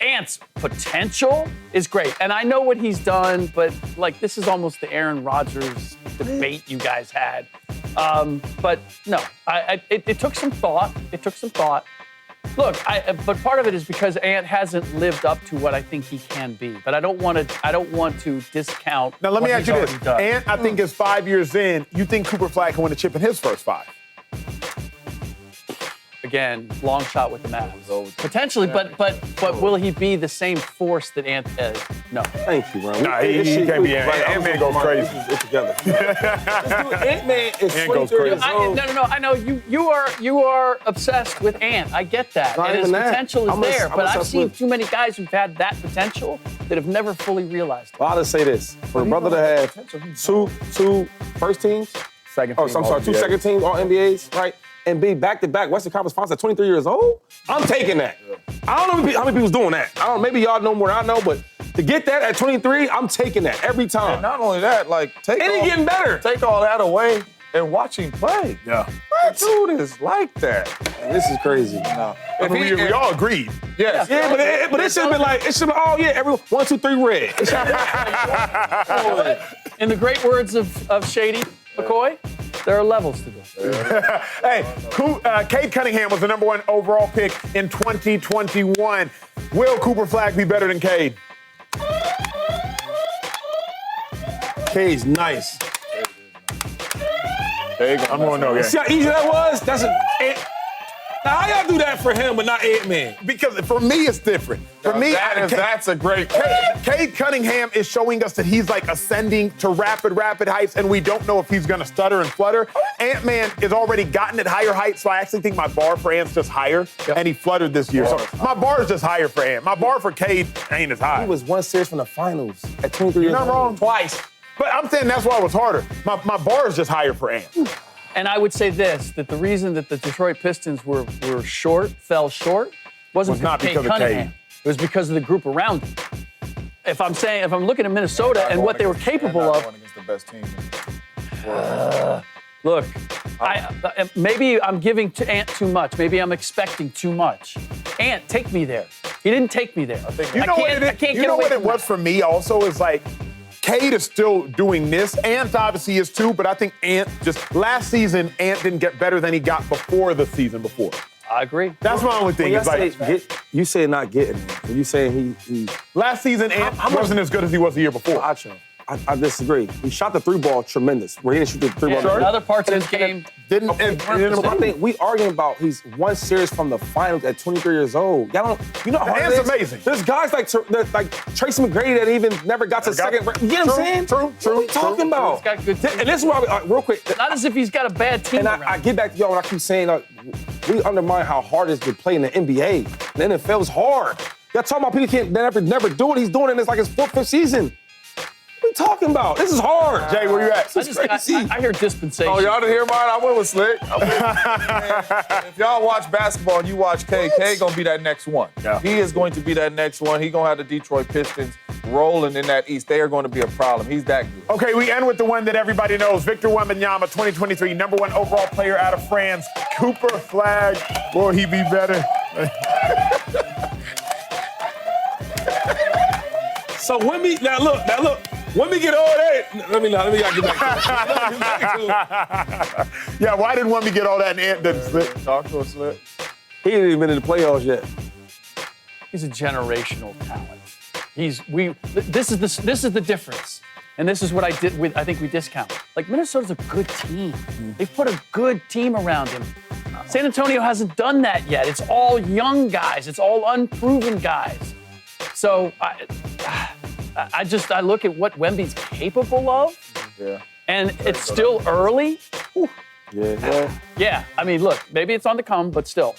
[SPEAKER 7] Ant's potential is great. And I know what he's done, but, like, this is almost the Aaron Rodgers debate you guys had. But, no, it took some thought. Look, but part of it is because Ant hasn't lived up to what I think he can be. But I don't want to discount.
[SPEAKER 5] Now let me ask you this:
[SPEAKER 7] done.
[SPEAKER 5] Ant, I think, is 5 years in. You think Cooper Flagg can win a chip in his first 5?
[SPEAKER 7] again, long shot with the Mavs. Potentially, but will he be the same force that Ant is? No.
[SPEAKER 6] Thank you, bro.
[SPEAKER 5] Nah, he can't be Ant-Man goes crazy.
[SPEAKER 6] It's together. Ant-Man is 23 years old.
[SPEAKER 7] No. I know you are obsessed with Ant. I get that.
[SPEAKER 6] Not
[SPEAKER 7] And his
[SPEAKER 6] even that.
[SPEAKER 7] potential is
[SPEAKER 6] I'm
[SPEAKER 7] there. But I've
[SPEAKER 6] obsessed
[SPEAKER 7] seen
[SPEAKER 6] with-
[SPEAKER 7] too many guys who've had that potential that have never fully realized it.
[SPEAKER 6] Well, I'll just say this. For a brother to have two first teams,
[SPEAKER 5] second
[SPEAKER 6] oh,
[SPEAKER 5] team
[SPEAKER 6] I'm sorry, two
[SPEAKER 5] All-NBAs.
[SPEAKER 6] second teams, all NBAs, right? And be back-to-back Western Conference Finals at 23 years old, I'm taking that. I don't know how many people's doing that. I don't. Maybe y'all know more than I know, but to get that at 23, I'm taking that every time.
[SPEAKER 8] And not only that, like,
[SPEAKER 6] And he getting better.
[SPEAKER 8] Take all that away and watch him play.
[SPEAKER 5] Yeah.
[SPEAKER 8] That dude is like that.
[SPEAKER 6] This is crazy.
[SPEAKER 8] No.
[SPEAKER 5] I mean, we all agreed.
[SPEAKER 8] Yes.
[SPEAKER 6] Yeah, but it should have been like, it should have been, oh yeah, everyone, 1, 2, 3, red. It should've been-
[SPEAKER 7] In the great words of Shady McCoy, there are levels to this.
[SPEAKER 5] Hey, Cade Cunningham was the number 1 overall pick in 2021. Will Cooper Flagg be better than Cade?
[SPEAKER 6] Cade's nice.
[SPEAKER 5] I'm going no, yeah.
[SPEAKER 6] See how easy that was? Now, how y'all do that for him, but not Ant-Man?
[SPEAKER 5] Because for me, it's different. For me,
[SPEAKER 8] that's a great
[SPEAKER 5] Cade Cunningham is showing us that he's like ascending to rapid heights, and we don't know if he's going to stutter and flutter. Ant-Man has already gotten at higher heights, so I actually think my bar for Ant's just higher, and he fluttered this year. So my bar is just higher for Ant. My bar for Cade ain't as high.
[SPEAKER 6] He was 1 series from the finals at 23 years
[SPEAKER 5] You're not
[SPEAKER 6] old.
[SPEAKER 5] wrong.
[SPEAKER 6] Twice.
[SPEAKER 5] But I'm saying that's why it was harder. My bar is just higher for Ant.
[SPEAKER 7] And I would say this, that the reason that the Detroit Pistons fell short, wasn't
[SPEAKER 5] not
[SPEAKER 7] because
[SPEAKER 5] because of
[SPEAKER 7] Cunningham.
[SPEAKER 5] Cade.
[SPEAKER 7] It was because of the group around him. If I'm looking at Minnesota and what they were capable of,
[SPEAKER 8] Going against the best team.
[SPEAKER 7] look, maybe I'm giving to Ant too much. Maybe I'm expecting too much. Ant, take me there. He didn't take me there.
[SPEAKER 5] You know what it was for me also is like, Cade is still doing this. Ant obviously is too, but I think Ant last season, Ant didn't get better than he got before the season before.
[SPEAKER 7] I agree.
[SPEAKER 5] That's my only thing.
[SPEAKER 6] You say not getting it. You saying he
[SPEAKER 5] last season, Ant wasn't as good as he was the year before.
[SPEAKER 6] I disagree. He shot the 3-ball tremendous, where he didn't shoot the 3-ball.
[SPEAKER 7] Sure. In other parts of his game,
[SPEAKER 5] didn't.
[SPEAKER 6] I think we arguing about he's 1 series from the finals at 23 years old. Y'all don't. You know how hard
[SPEAKER 5] Ant's
[SPEAKER 6] it is?
[SPEAKER 5] amazing.
[SPEAKER 6] There's guys like Tracy McGrady that even never got to second. You know what I'm saying?
[SPEAKER 5] True.
[SPEAKER 6] What are you talking about?
[SPEAKER 7] He's got good team.
[SPEAKER 6] And this is why, real quick.
[SPEAKER 7] Not as if he's got a bad team.
[SPEAKER 6] And
[SPEAKER 7] around
[SPEAKER 6] I get back to y'all when I keep saying we undermine how hard it is to play in the NBA. The NFL is hard. Y'all talking about people can't never do it. He's doing it. It's like his 4th, 5th season. What are you talking about? This is hard.
[SPEAKER 5] Jay, where you at?
[SPEAKER 7] I hear dispensation.
[SPEAKER 8] Oh, y'all didn't hear mine? I went with Slick. If y'all watch basketball and you watch Cade gonna be that next one.
[SPEAKER 5] Yeah.
[SPEAKER 8] He is going to be that next one. He's gonna have the Detroit Pistons rolling in that East. They are going to be a problem. He's that good.
[SPEAKER 5] Okay, we end with the one that everybody knows. Victor Wembanyama, 2023, number 1 overall player out of France. Cooper Flagg, will he be better?
[SPEAKER 6] So when we now look. When we get all that, let me get back to it.
[SPEAKER 5] Yeah, why didn't Wemby get all that and Ant didn't, Slick?
[SPEAKER 8] Talk to us, Slick.
[SPEAKER 6] He ain't even been in the playoffs yet.
[SPEAKER 7] He's a generational talent. This is the difference. And this is what I think we discount. Like, Minnesota's a good team. They've put a good team around him. San Antonio hasn't done that yet. It's all young guys. It's all unproven guys. So I look at what Wemby's capable of, and it's still early. Whew. Yeah. I mean, look, maybe it's on the come, but still.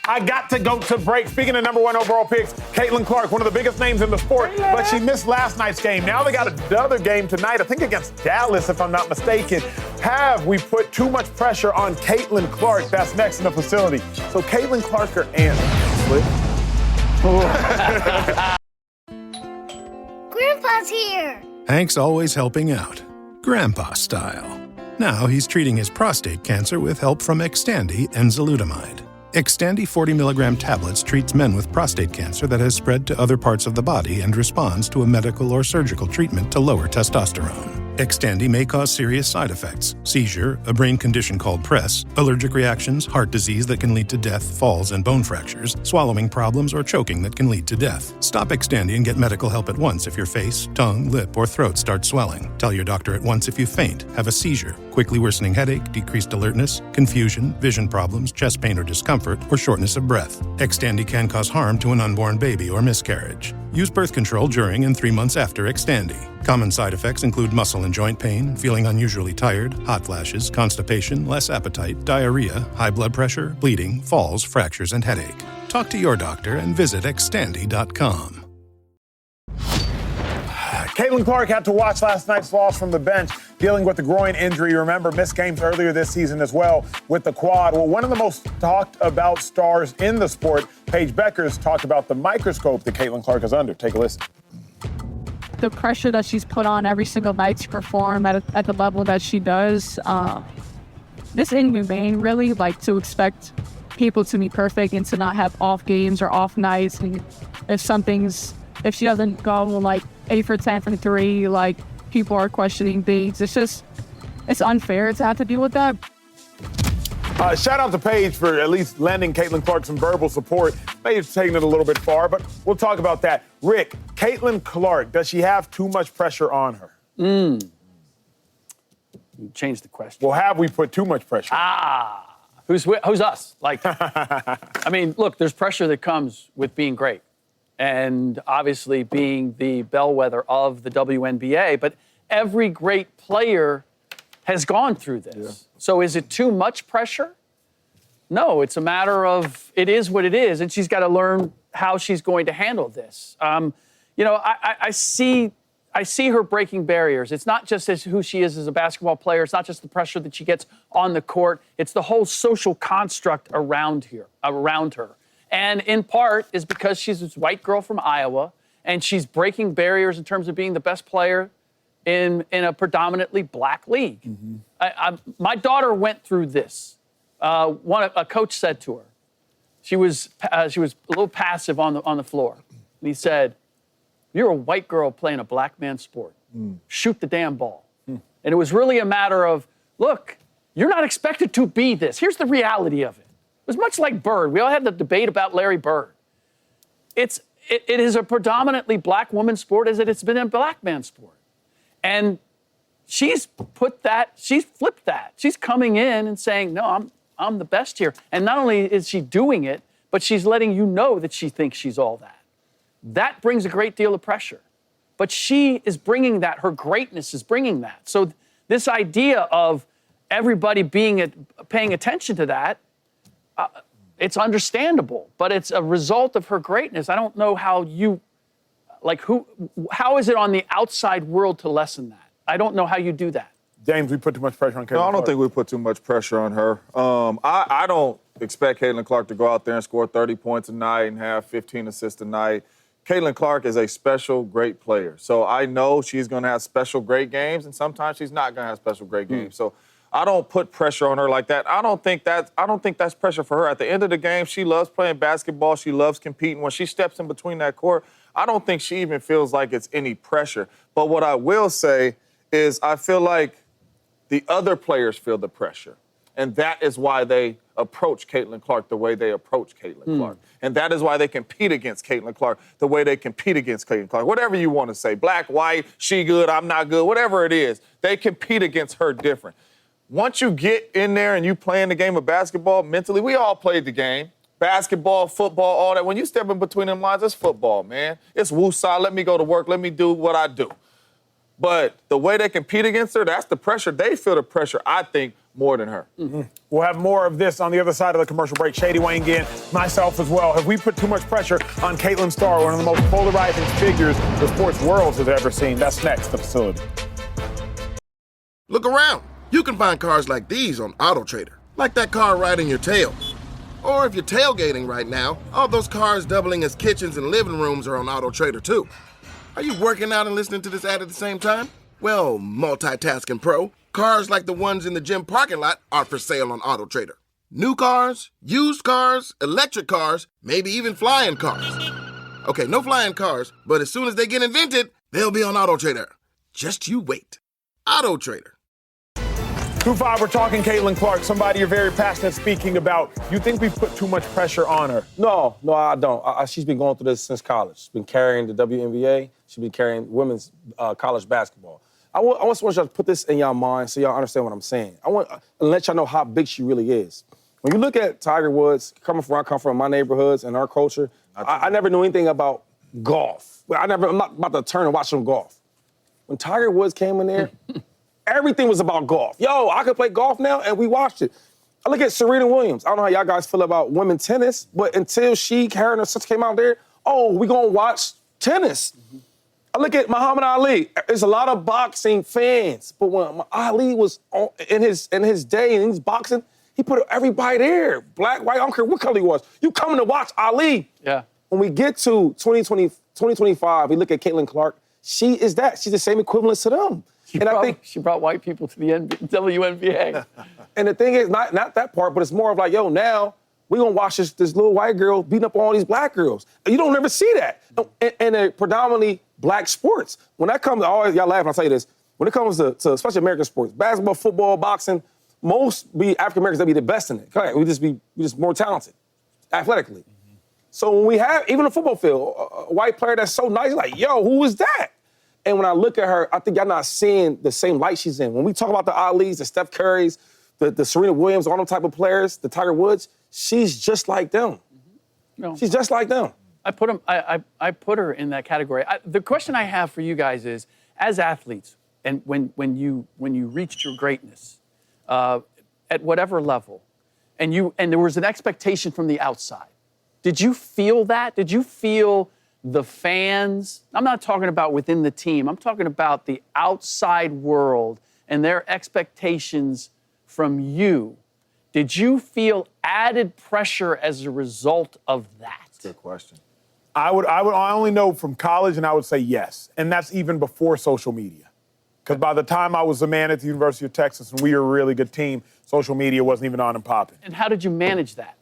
[SPEAKER 5] I got to go to break. Speaking of number 1 overall picks, Caitlin Clark, one of the biggest names in the sport, but she missed last night's game. Now they got another game tonight, I think against Dallas, if I'm not mistaken. Have we put too much pressure on Caitlin Clark? That's next in the facility. So Caitlin Clark or Ant?
[SPEAKER 21] Grandpa's here.
[SPEAKER 9] Hank's always helping out. Grandpa style. Now he's treating his prostate cancer with help from Xtandi enzalutamide. Xtandi 40 milligram tablets treats men with prostate cancer that has spread to other parts of the body and responds to a medical or surgical treatment to lower testosterone. Xtandi may cause serious side effects: seizure, a brain condition called PRESS, allergic reactions, heart disease that can lead to death, falls and bone fractures, swallowing problems, or choking that can lead to death. Stop Xtandi and get medical help at once if your face, tongue, lip, or throat start swelling. Tell your doctor at once if you faint, have a seizure, quickly worsening headache, decreased alertness, confusion, vision problems, chest pain or discomfort, or shortness of breath. Xtandi can cause harm to an unborn baby or miscarriage. Use birth control during and 3 months after Xtandi. Common side effects include muscle and joint pain, feeling unusually tired, hot flashes, constipation, less appetite, diarrhea, high blood pressure, bleeding, falls, fractures, and headache. Talk to your doctor and visit Xtandi.com.
[SPEAKER 5] Caitlin Clark had to watch last night's loss from the bench, dealing with the groin injury. Remember, missed games earlier this season as well with the quad. Well, one of the most talked about stars in the sport, Paige Bueckers, talked about the microscope that Caitlin Clark is under. Take a listen.
[SPEAKER 2] The pressure that she's put on every single night to perform at the level that she does, it's inhumane, really, like to expect people to be perfect and to not have off games or off nights. And if she doesn't go like 8 for 10 from 3, like people are questioning things. It's unfair to have to deal with that.
[SPEAKER 5] Shout out to Paige for at least lending Caitlin Clark some verbal support. Maybe it's taking it a little bit far, but we'll talk about that. Rick, Caitlin Clark, does she have too much pressure on her?
[SPEAKER 7] You changed the question.
[SPEAKER 5] Well, have we put too much pressure on her?
[SPEAKER 7] Who's us? Like, I mean, look, there's pressure that comes with being great and obviously being the bellwether of the WNBA, but every great player has gone through this. Yeah. So is it too much pressure? No, it's a matter of it is what it is, and she's got to learn how she's going to handle this. I see her breaking barriers. It's not just as who she is as a basketball player. It's not just the pressure that she gets on the court. It's the whole social construct around her. And in part is because she's this white girl from Iowa, and she's breaking barriers in terms of being the best player in a predominantly black league. Mm-hmm. My daughter went through this. A coach said to her, she was a little passive on the floor, and he said, "You're a white girl playing a black man's sport. Shoot the damn ball." And it was really a matter of, look, you're not expected to be this. Here's the reality of it. It was much like Bird. We all had the debate about Larry Bird. It is a predominantly black woman's sport as it's been a black man's sport. And she's flipped that. She's coming in and saying, no, I'm the best here. And not only is she doing it, but she's letting you know that she thinks she's all that. That brings a great deal of pressure. But she is bringing that. Her greatness is bringing that. So this idea of everybody paying attention to that, it's understandable, but it's a result of her greatness. I don't know how how is it on the outside world to lessen that? I don't know how you do that.
[SPEAKER 5] James, we put too much pressure on Caitlin Clark.
[SPEAKER 8] No, I don't think we put too much pressure on her. I don't expect Caitlin Clark to go out there and score 30 points a night and have 15 assists a night. Caitlin Clark is a special, great player. So I know she's going to have special, great games, and sometimes she's not going to have special, great games. So I don't put pressure on her like that. I don't think that's pressure for her. At the end of the game, she loves playing basketball. She loves competing. When she steps in between that court, I don't think she even feels like it's any pressure. But what I will say is I feel like the other players feel the pressure. And that is why they approach Caitlin Clark the way they approach Caitlin Clark. And that is why they compete against Caitlin Clark the way they compete against Caitlin Clark. Whatever you want to say, black, white, she good, I'm not good, whatever it is, they compete against her different. Once you get in there and you playing the game of basketball mentally, we all played the game. Basketball, football, all that. When you step in between them lines, it's football, man. It's woosah, let me go to work, let me do what I do. But the way they compete against her, that's the pressure. They feel the pressure, I think, more than her.
[SPEAKER 5] Mm-hmm. We'll have more of this on the other side of the commercial break. Shady Wayne again, myself as well. Have we put too much pressure on Caitlin Starr, one of the most polarizing figures the sports world has ever seen? That's next, The Facility.
[SPEAKER 22] Look around. You can find cars like these on AutoTrader, like that car riding your tail. Or if you're tailgating right now, all those cars doubling as kitchens and living rooms are on AutoTrader too. Are you working out and listening to this ad at the same time? Well, multitasking pro, cars like the ones in the gym parking lot are for sale on AutoTrader. New cars, used cars, electric cars, maybe even flying cars. Okay, no flying cars, but as soon as they get invented, they'll be on AutoTrader. Just you wait. Auto Trader.
[SPEAKER 5] 2-5, we're talking Caitlin Clark, somebody you're very passionate speaking about. You think we put too much pressure on her?
[SPEAKER 6] No, I don't. She's been going through this since college. She's been carrying the WNBA. She's been carrying women's college basketball. I want y'all to put this in y'all mind so y'all understand what I'm saying. I want to let y'all know how big she really is. When you look at Tiger Woods, coming from where I come from, my neighborhoods and our culture, I never knew anything about golf. I'm not about to turn and watch some golf. When Tiger Woods came in there, everything was about golf. Yo, I could play golf now, and we watched it. I look at Serena Williams. I don't know how y'all guys feel about women tennis, but until her and her sister came out there, we gonna watch tennis. Mm-hmm. I look at Muhammad Ali. There's a lot of boxing fans, but when Ali was in his day and he's boxing, he put everybody there. Black, white, I don't care what color he was. You coming to watch Ali.
[SPEAKER 7] Yeah.
[SPEAKER 6] When we get to 2025, we look at Caitlin Clark. She is that. She's the same equivalence to them. I think
[SPEAKER 7] she brought white people to the WNBA.
[SPEAKER 6] And the thing is, not that part, but it's more of like, now we're going to watch this little white girl beating up all these black girls. And you don't ever see that in a predominantly black sports. When that comes, y'all laugh when I say this, when it comes to especially American sports, basketball, football, boxing, most be African Americans that be the best in it. Correct. We just more talented, athletically. Mm-hmm. So when we have, even a football field, a white player that's so nice, like, yo, who is that? And when I look at her, I think y'all not seeing the same light she's in. When we talk about the Ali's, the Steph Currys, the Serena Williams, all them type of players, the Tiger Woods, she's just like them. Mm-hmm. No. She's just like them.
[SPEAKER 7] I put her in that category. The question I have for you guys is, as athletes, and when you reached your greatness, at whatever level, and there was an expectation from the outside, did you feel that? Did you feel the fans? I'm not talking about within the team. I'm talking about the outside world and their expectations from you. Did you feel added pressure as a result of that?
[SPEAKER 8] That's a good question.
[SPEAKER 5] I only know from college, and I would say yes. And that's even before social media. Because by the time I was a man at the University of Texas and we were a really good team, social media wasn't even on and popping.
[SPEAKER 7] And how did you manage that?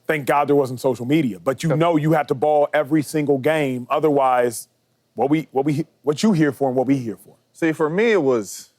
[SPEAKER 5] Thank God there wasn't social media. But you had to ball every single game. Otherwise, what you here for and what we here for.
[SPEAKER 8] See, for me, it was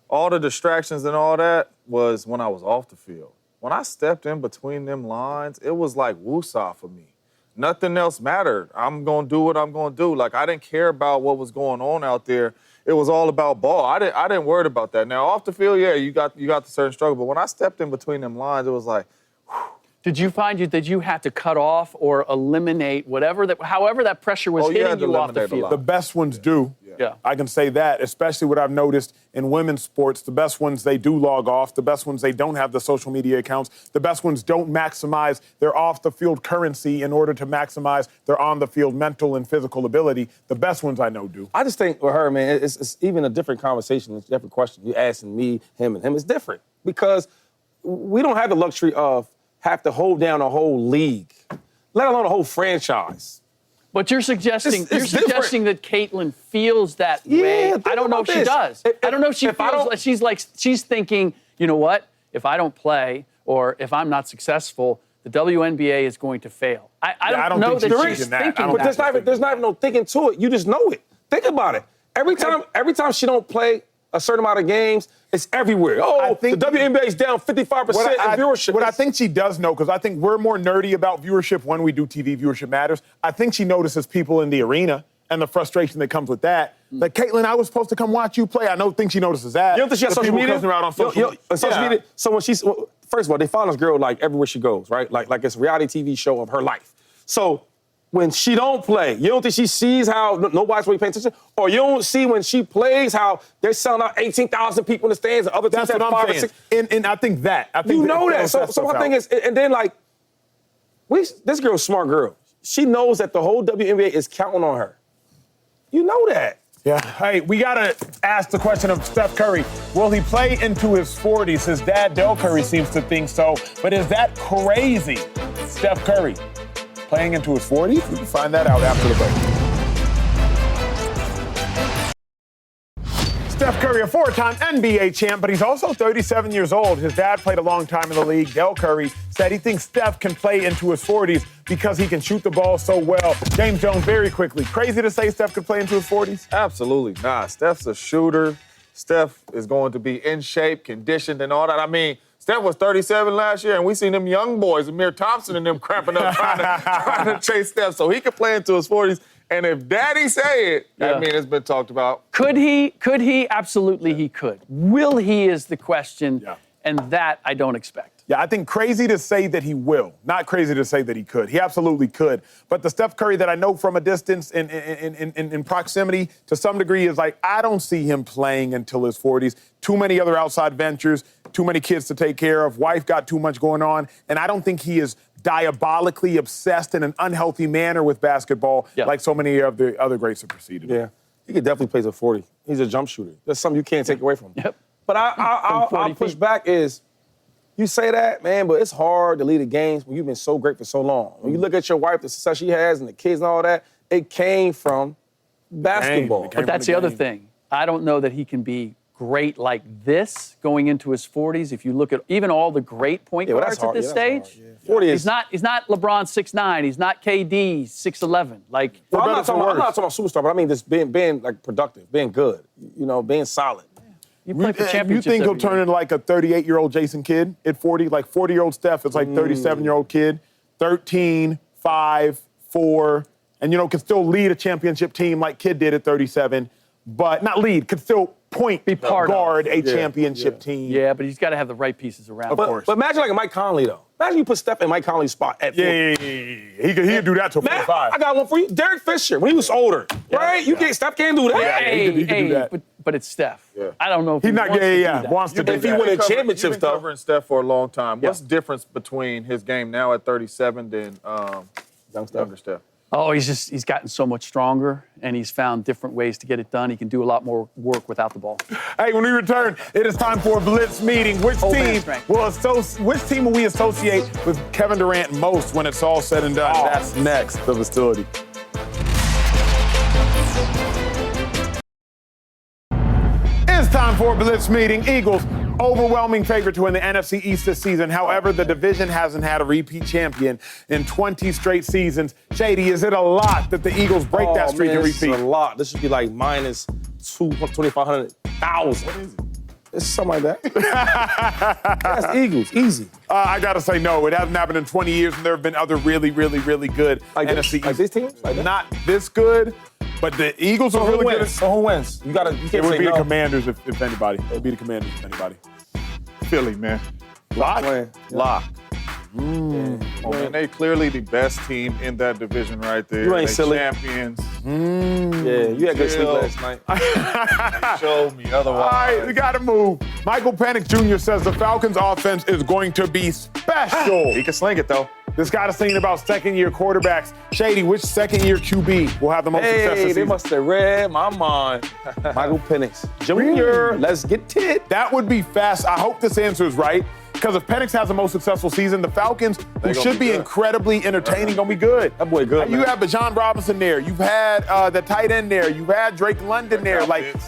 [SPEAKER 8] all the distractions and all that was when I was off the field. When I stepped in between them lines, it was like woosah for me. Nothing else mattered. I'm going to do what I'm going to do. Like, I didn't care about what was going on out there. It was all about ball. I didn't worry about that. Now, off the field, yeah, you got the certain struggle. But when I stepped in between them lines, it was like, whew.
[SPEAKER 7] Did you find that you had to cut off or eliminate however that pressure was hitting you off the field?
[SPEAKER 5] The best ones do.
[SPEAKER 7] Yeah.
[SPEAKER 5] I can say that, especially what I've noticed in women's sports. The best ones, they do log off. The best ones, they don't have the social media accounts. The best ones don't maximize their off-the-field currency in order to maximize their on-the-field mental and physical ability. The best ones I know do.
[SPEAKER 6] I just think with her, man, it's even a different conversation. It's a different question. You're asking me, him, and him. It's different because we don't have the luxury of have to hold down a whole league, let alone a whole franchise.
[SPEAKER 7] But you're suggesting that Caitlin feels that way. I don't know if she does. I don't know if she feels like she's thinking, you know what? If I don't play or if I'm not successful, the WNBA is going to fail. I don't know that she's thinking
[SPEAKER 6] but there's not even no thinking to it. You just know it. Think about it. Every time she don't play a certain amount of games, it's everywhere. The WNBA is down 55% in viewership.
[SPEAKER 5] What I think she does know, because I think we're more nerdy about viewership when we do TV, viewership matters. I think she notices people in the arena and the frustration that comes with that. Like, Caitlin, I was supposed to come watch you play. I think she notices that.
[SPEAKER 6] You don't think she has social media?
[SPEAKER 5] Around on social
[SPEAKER 6] media. So when first of all, they follow this girl like everywhere she goes, right? Like it's a reality TV show of her life. So when she don't play, you don't think she sees how nobody's really paying attention? Or you don't see when she plays how they're selling out 18,000 people in the stands and other teams have 5 or 6?
[SPEAKER 5] And I think that.
[SPEAKER 6] You know that. So my thing is, and then this girl's a smart girl. She knows that the whole WNBA is counting on her. You know that.
[SPEAKER 5] Yeah. Hey, we got to ask the question of Steph Curry. Will he play into his 40s? His dad, Del Curry, seems to think so. But is that crazy? Steph Curry playing into his 40s? We can find that out after the break. Steph Curry, a 4-time NBA champ, but he's also 37 years old. His dad played a long time in the league. Del Curry said he thinks Steph can play into his 40s because he can shoot the ball so well. James Jones, very quickly. Crazy to say Steph could play into his 40s?
[SPEAKER 8] Absolutely not. Steph's a shooter. Steph is going to be in shape, conditioned, and all that. I mean, Steph was 37 last year, and we seen them young boys, Amir Thompson and them cramping up trying to chase Steph, so he could play into his 40s. And if Daddy say it, I mean, it's been talked about.
[SPEAKER 7] Could he? Absolutely, he could. Will he is the question, and that I don't expect.
[SPEAKER 5] Yeah, I think crazy to say that he will, not crazy to say that he could. He absolutely could. But the Steph Curry that I know from a distance in proximity to some degree is like, I don't see him playing until his 40s. Too many other outside ventures, too many kids to take care of. Wife got too much going on. And I don't think he is diabolically obsessed in an unhealthy manner with basketball like so many of the other greats have preceded him.
[SPEAKER 6] Yeah, he could definitely play to 40. He's a jump shooter. That's something you can't take away from him. But I'll push back is, you say that, man, but it's hard to lead the games when you've been so great for so long. When you look at your wife, the success she has, and the kids and all that, it came from basketball.
[SPEAKER 7] But that's the other thing. I don't know that he can be great like this going into his 40s. If you look at even all the great point guards at this stage,
[SPEAKER 6] 40 is,
[SPEAKER 7] he's not LeBron 6'9", he's not KD 6'11". Like,
[SPEAKER 6] well, I'm not talking about superstar, but I mean just being like productive, being good, you know, being solid.
[SPEAKER 7] You play for championships.
[SPEAKER 5] You think he'll turn into like a 38-year-old Jason Kidd at 40? Like 40-year-old Steph is like 37-year-old kid, 13, 5, 4, and, you know, can still lead a championship team like Kidd did at 37, but not lead, could still guard a championship team.
[SPEAKER 7] Yeah, but he's got to have the right pieces around.
[SPEAKER 5] Of course.
[SPEAKER 6] But imagine like a Mike Conley, though. Imagine you put Steph in Mike Conley's spot at 40.
[SPEAKER 5] Yeah. He could do that till 45.
[SPEAKER 6] I got one for you. Derek Fisher, when he was older, right? Steph can't do that.
[SPEAKER 5] He could do that.
[SPEAKER 7] But it's Steph. Yeah. I don't know if
[SPEAKER 5] he's not. Wants to do that.
[SPEAKER 6] If he win a championship,
[SPEAKER 8] you've been covering Steph for a long time. What's the difference between his game now at 37 than younger Steph?
[SPEAKER 7] Oh, he's gotten so much stronger, and he's found different ways to get it done. He can do a lot more work without the ball.
[SPEAKER 5] Hey, when we return, it is time for a Blitz meeting. Which team will we associate with Kevin Durant most when it's all said and done? That's next. The facility. It's time for a Blitz meeting. Eagles, overwhelming favorite to win the NFC East this season. However, the division hasn't had a repeat champion in 20 straight seasons. Shady, is it a lot that the Eagles break that streak and repeat?
[SPEAKER 6] It's a lot. This should be like minus 2,500,000. What is it? It's something like that. That's Eagles, easy.
[SPEAKER 5] I got to say no. It hasn't happened in 20 years, and there have been other really, really, really good NFC East.
[SPEAKER 6] Like this team?
[SPEAKER 5] Not this good, but the Eagles are really good.
[SPEAKER 6] So who wins? You can't
[SPEAKER 5] It would
[SPEAKER 6] say
[SPEAKER 5] be
[SPEAKER 6] no.
[SPEAKER 5] the Commanders if anybody. It would be the Commanders if anybody.
[SPEAKER 8] Philly, man. Lock. Oh, man, they clearly the best team in that division right there.
[SPEAKER 6] You ain't
[SPEAKER 8] they
[SPEAKER 6] silly.
[SPEAKER 8] champions.
[SPEAKER 6] Yeah, you had good sleep last night.
[SPEAKER 8] Showed me otherwise.
[SPEAKER 5] All right, we got to move. Michael Penix Jr. says the Falcons' offense is going to be special.
[SPEAKER 8] He can sling it, though.
[SPEAKER 5] This got us thinking about second-year quarterbacks. Shady, which second-year QB will have the most success this season?
[SPEAKER 6] They must have read my mind. Michael Penix Jr., let's get it.
[SPEAKER 5] That would be fast. I hope this answer is right. Because if Penix has the most successful season, the Falcons, who should be incredibly entertaining, going to be good.
[SPEAKER 6] That boy good,
[SPEAKER 5] You have Bijan Robinson there. You've had the tight end there. You've had Drake London there.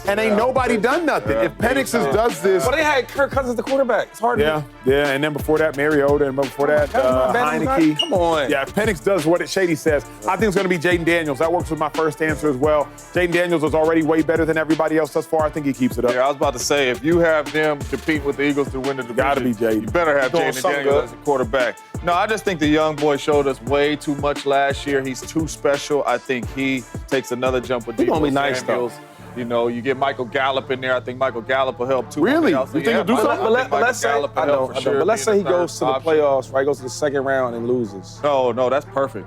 [SPEAKER 5] And ain't nobody done nothing. If Penix does this.
[SPEAKER 6] But they had Kirk Cousins the quarterback. It's hard to do.
[SPEAKER 5] Yeah, and then before that, Mariota, and before that, Heineke.
[SPEAKER 6] Come on.
[SPEAKER 5] Yeah, if Penix does what Shady says, I think it's going to be Jaden Daniels. That works with my first answer as well. Jaden Daniels is already way better than everybody else thus far. I think he keeps it up.
[SPEAKER 8] Yeah, I was about to say, if you have them compete with the Eagles to win the division,
[SPEAKER 5] Gotta be Jaden.
[SPEAKER 8] You better have Jaden Daniels as a quarterback. No, I just think the young boy showed us way too much last year. He's too special. I think he takes another jump with Debo
[SPEAKER 6] gonna be nice,
[SPEAKER 8] Samuels. You know, you get Michael Gallup in there. I think Michael Gallup will help too.
[SPEAKER 5] Really? You think he'll do something?
[SPEAKER 6] But let's say, but let's say he goes to the playoffs, right? Goes to the second round and loses.
[SPEAKER 8] No, that's perfect.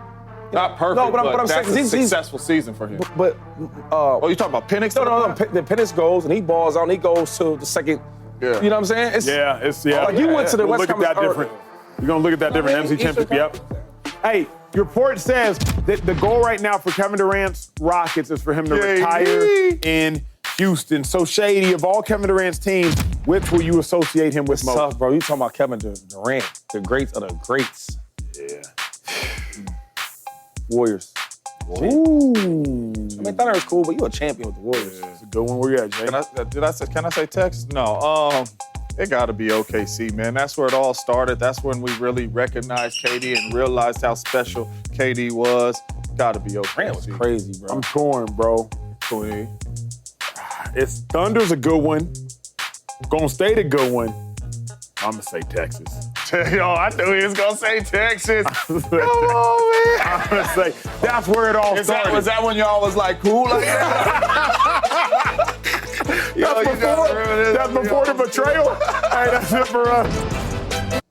[SPEAKER 8] Not perfect,
[SPEAKER 6] no, but I'm
[SPEAKER 8] that's
[SPEAKER 6] saying,
[SPEAKER 8] a successful season for him.
[SPEAKER 6] But
[SPEAKER 8] you talking about Penix?
[SPEAKER 6] No. The Penix goes and he balls out and he goes to the second.
[SPEAKER 8] Yeah.
[SPEAKER 6] You know what I'm saying?
[SPEAKER 5] It's
[SPEAKER 6] Like you went to the
[SPEAKER 5] we'll
[SPEAKER 6] West
[SPEAKER 5] look at that different. You're going to look at that different. MC Championship, yep. Hey, your report says that the goal right now for Kevin Durant's Rockets is for him to retire in Houston. So, Shady, of all Kevin Durant's teams, which will you associate him with most?
[SPEAKER 6] Tough, bro. You talking about Kevin Durant, the greats of the greats.
[SPEAKER 5] Yeah.
[SPEAKER 6] Warriors. Ooh. I mean, Thunder was cool, but you a champion with the Warriors.
[SPEAKER 5] It's a good one. Where you at, Jay?
[SPEAKER 8] Can I say Texas? No. It got to be OKC, man. That's where it all started. That's when we really recognized KD and realized how special KD was. Got to be OKC.
[SPEAKER 6] Durant was crazy, bro.
[SPEAKER 5] I'm torn, bro. It's Thunder's a good one. Gonna State a good one. I'm gonna say Texas. Yo, I knew he was gonna say Texas. Come on, man. I'm gonna say that's where it all started.
[SPEAKER 8] Was that when y'all was like cool like that?
[SPEAKER 5] That's before the betrayal. Hey, that's it for us.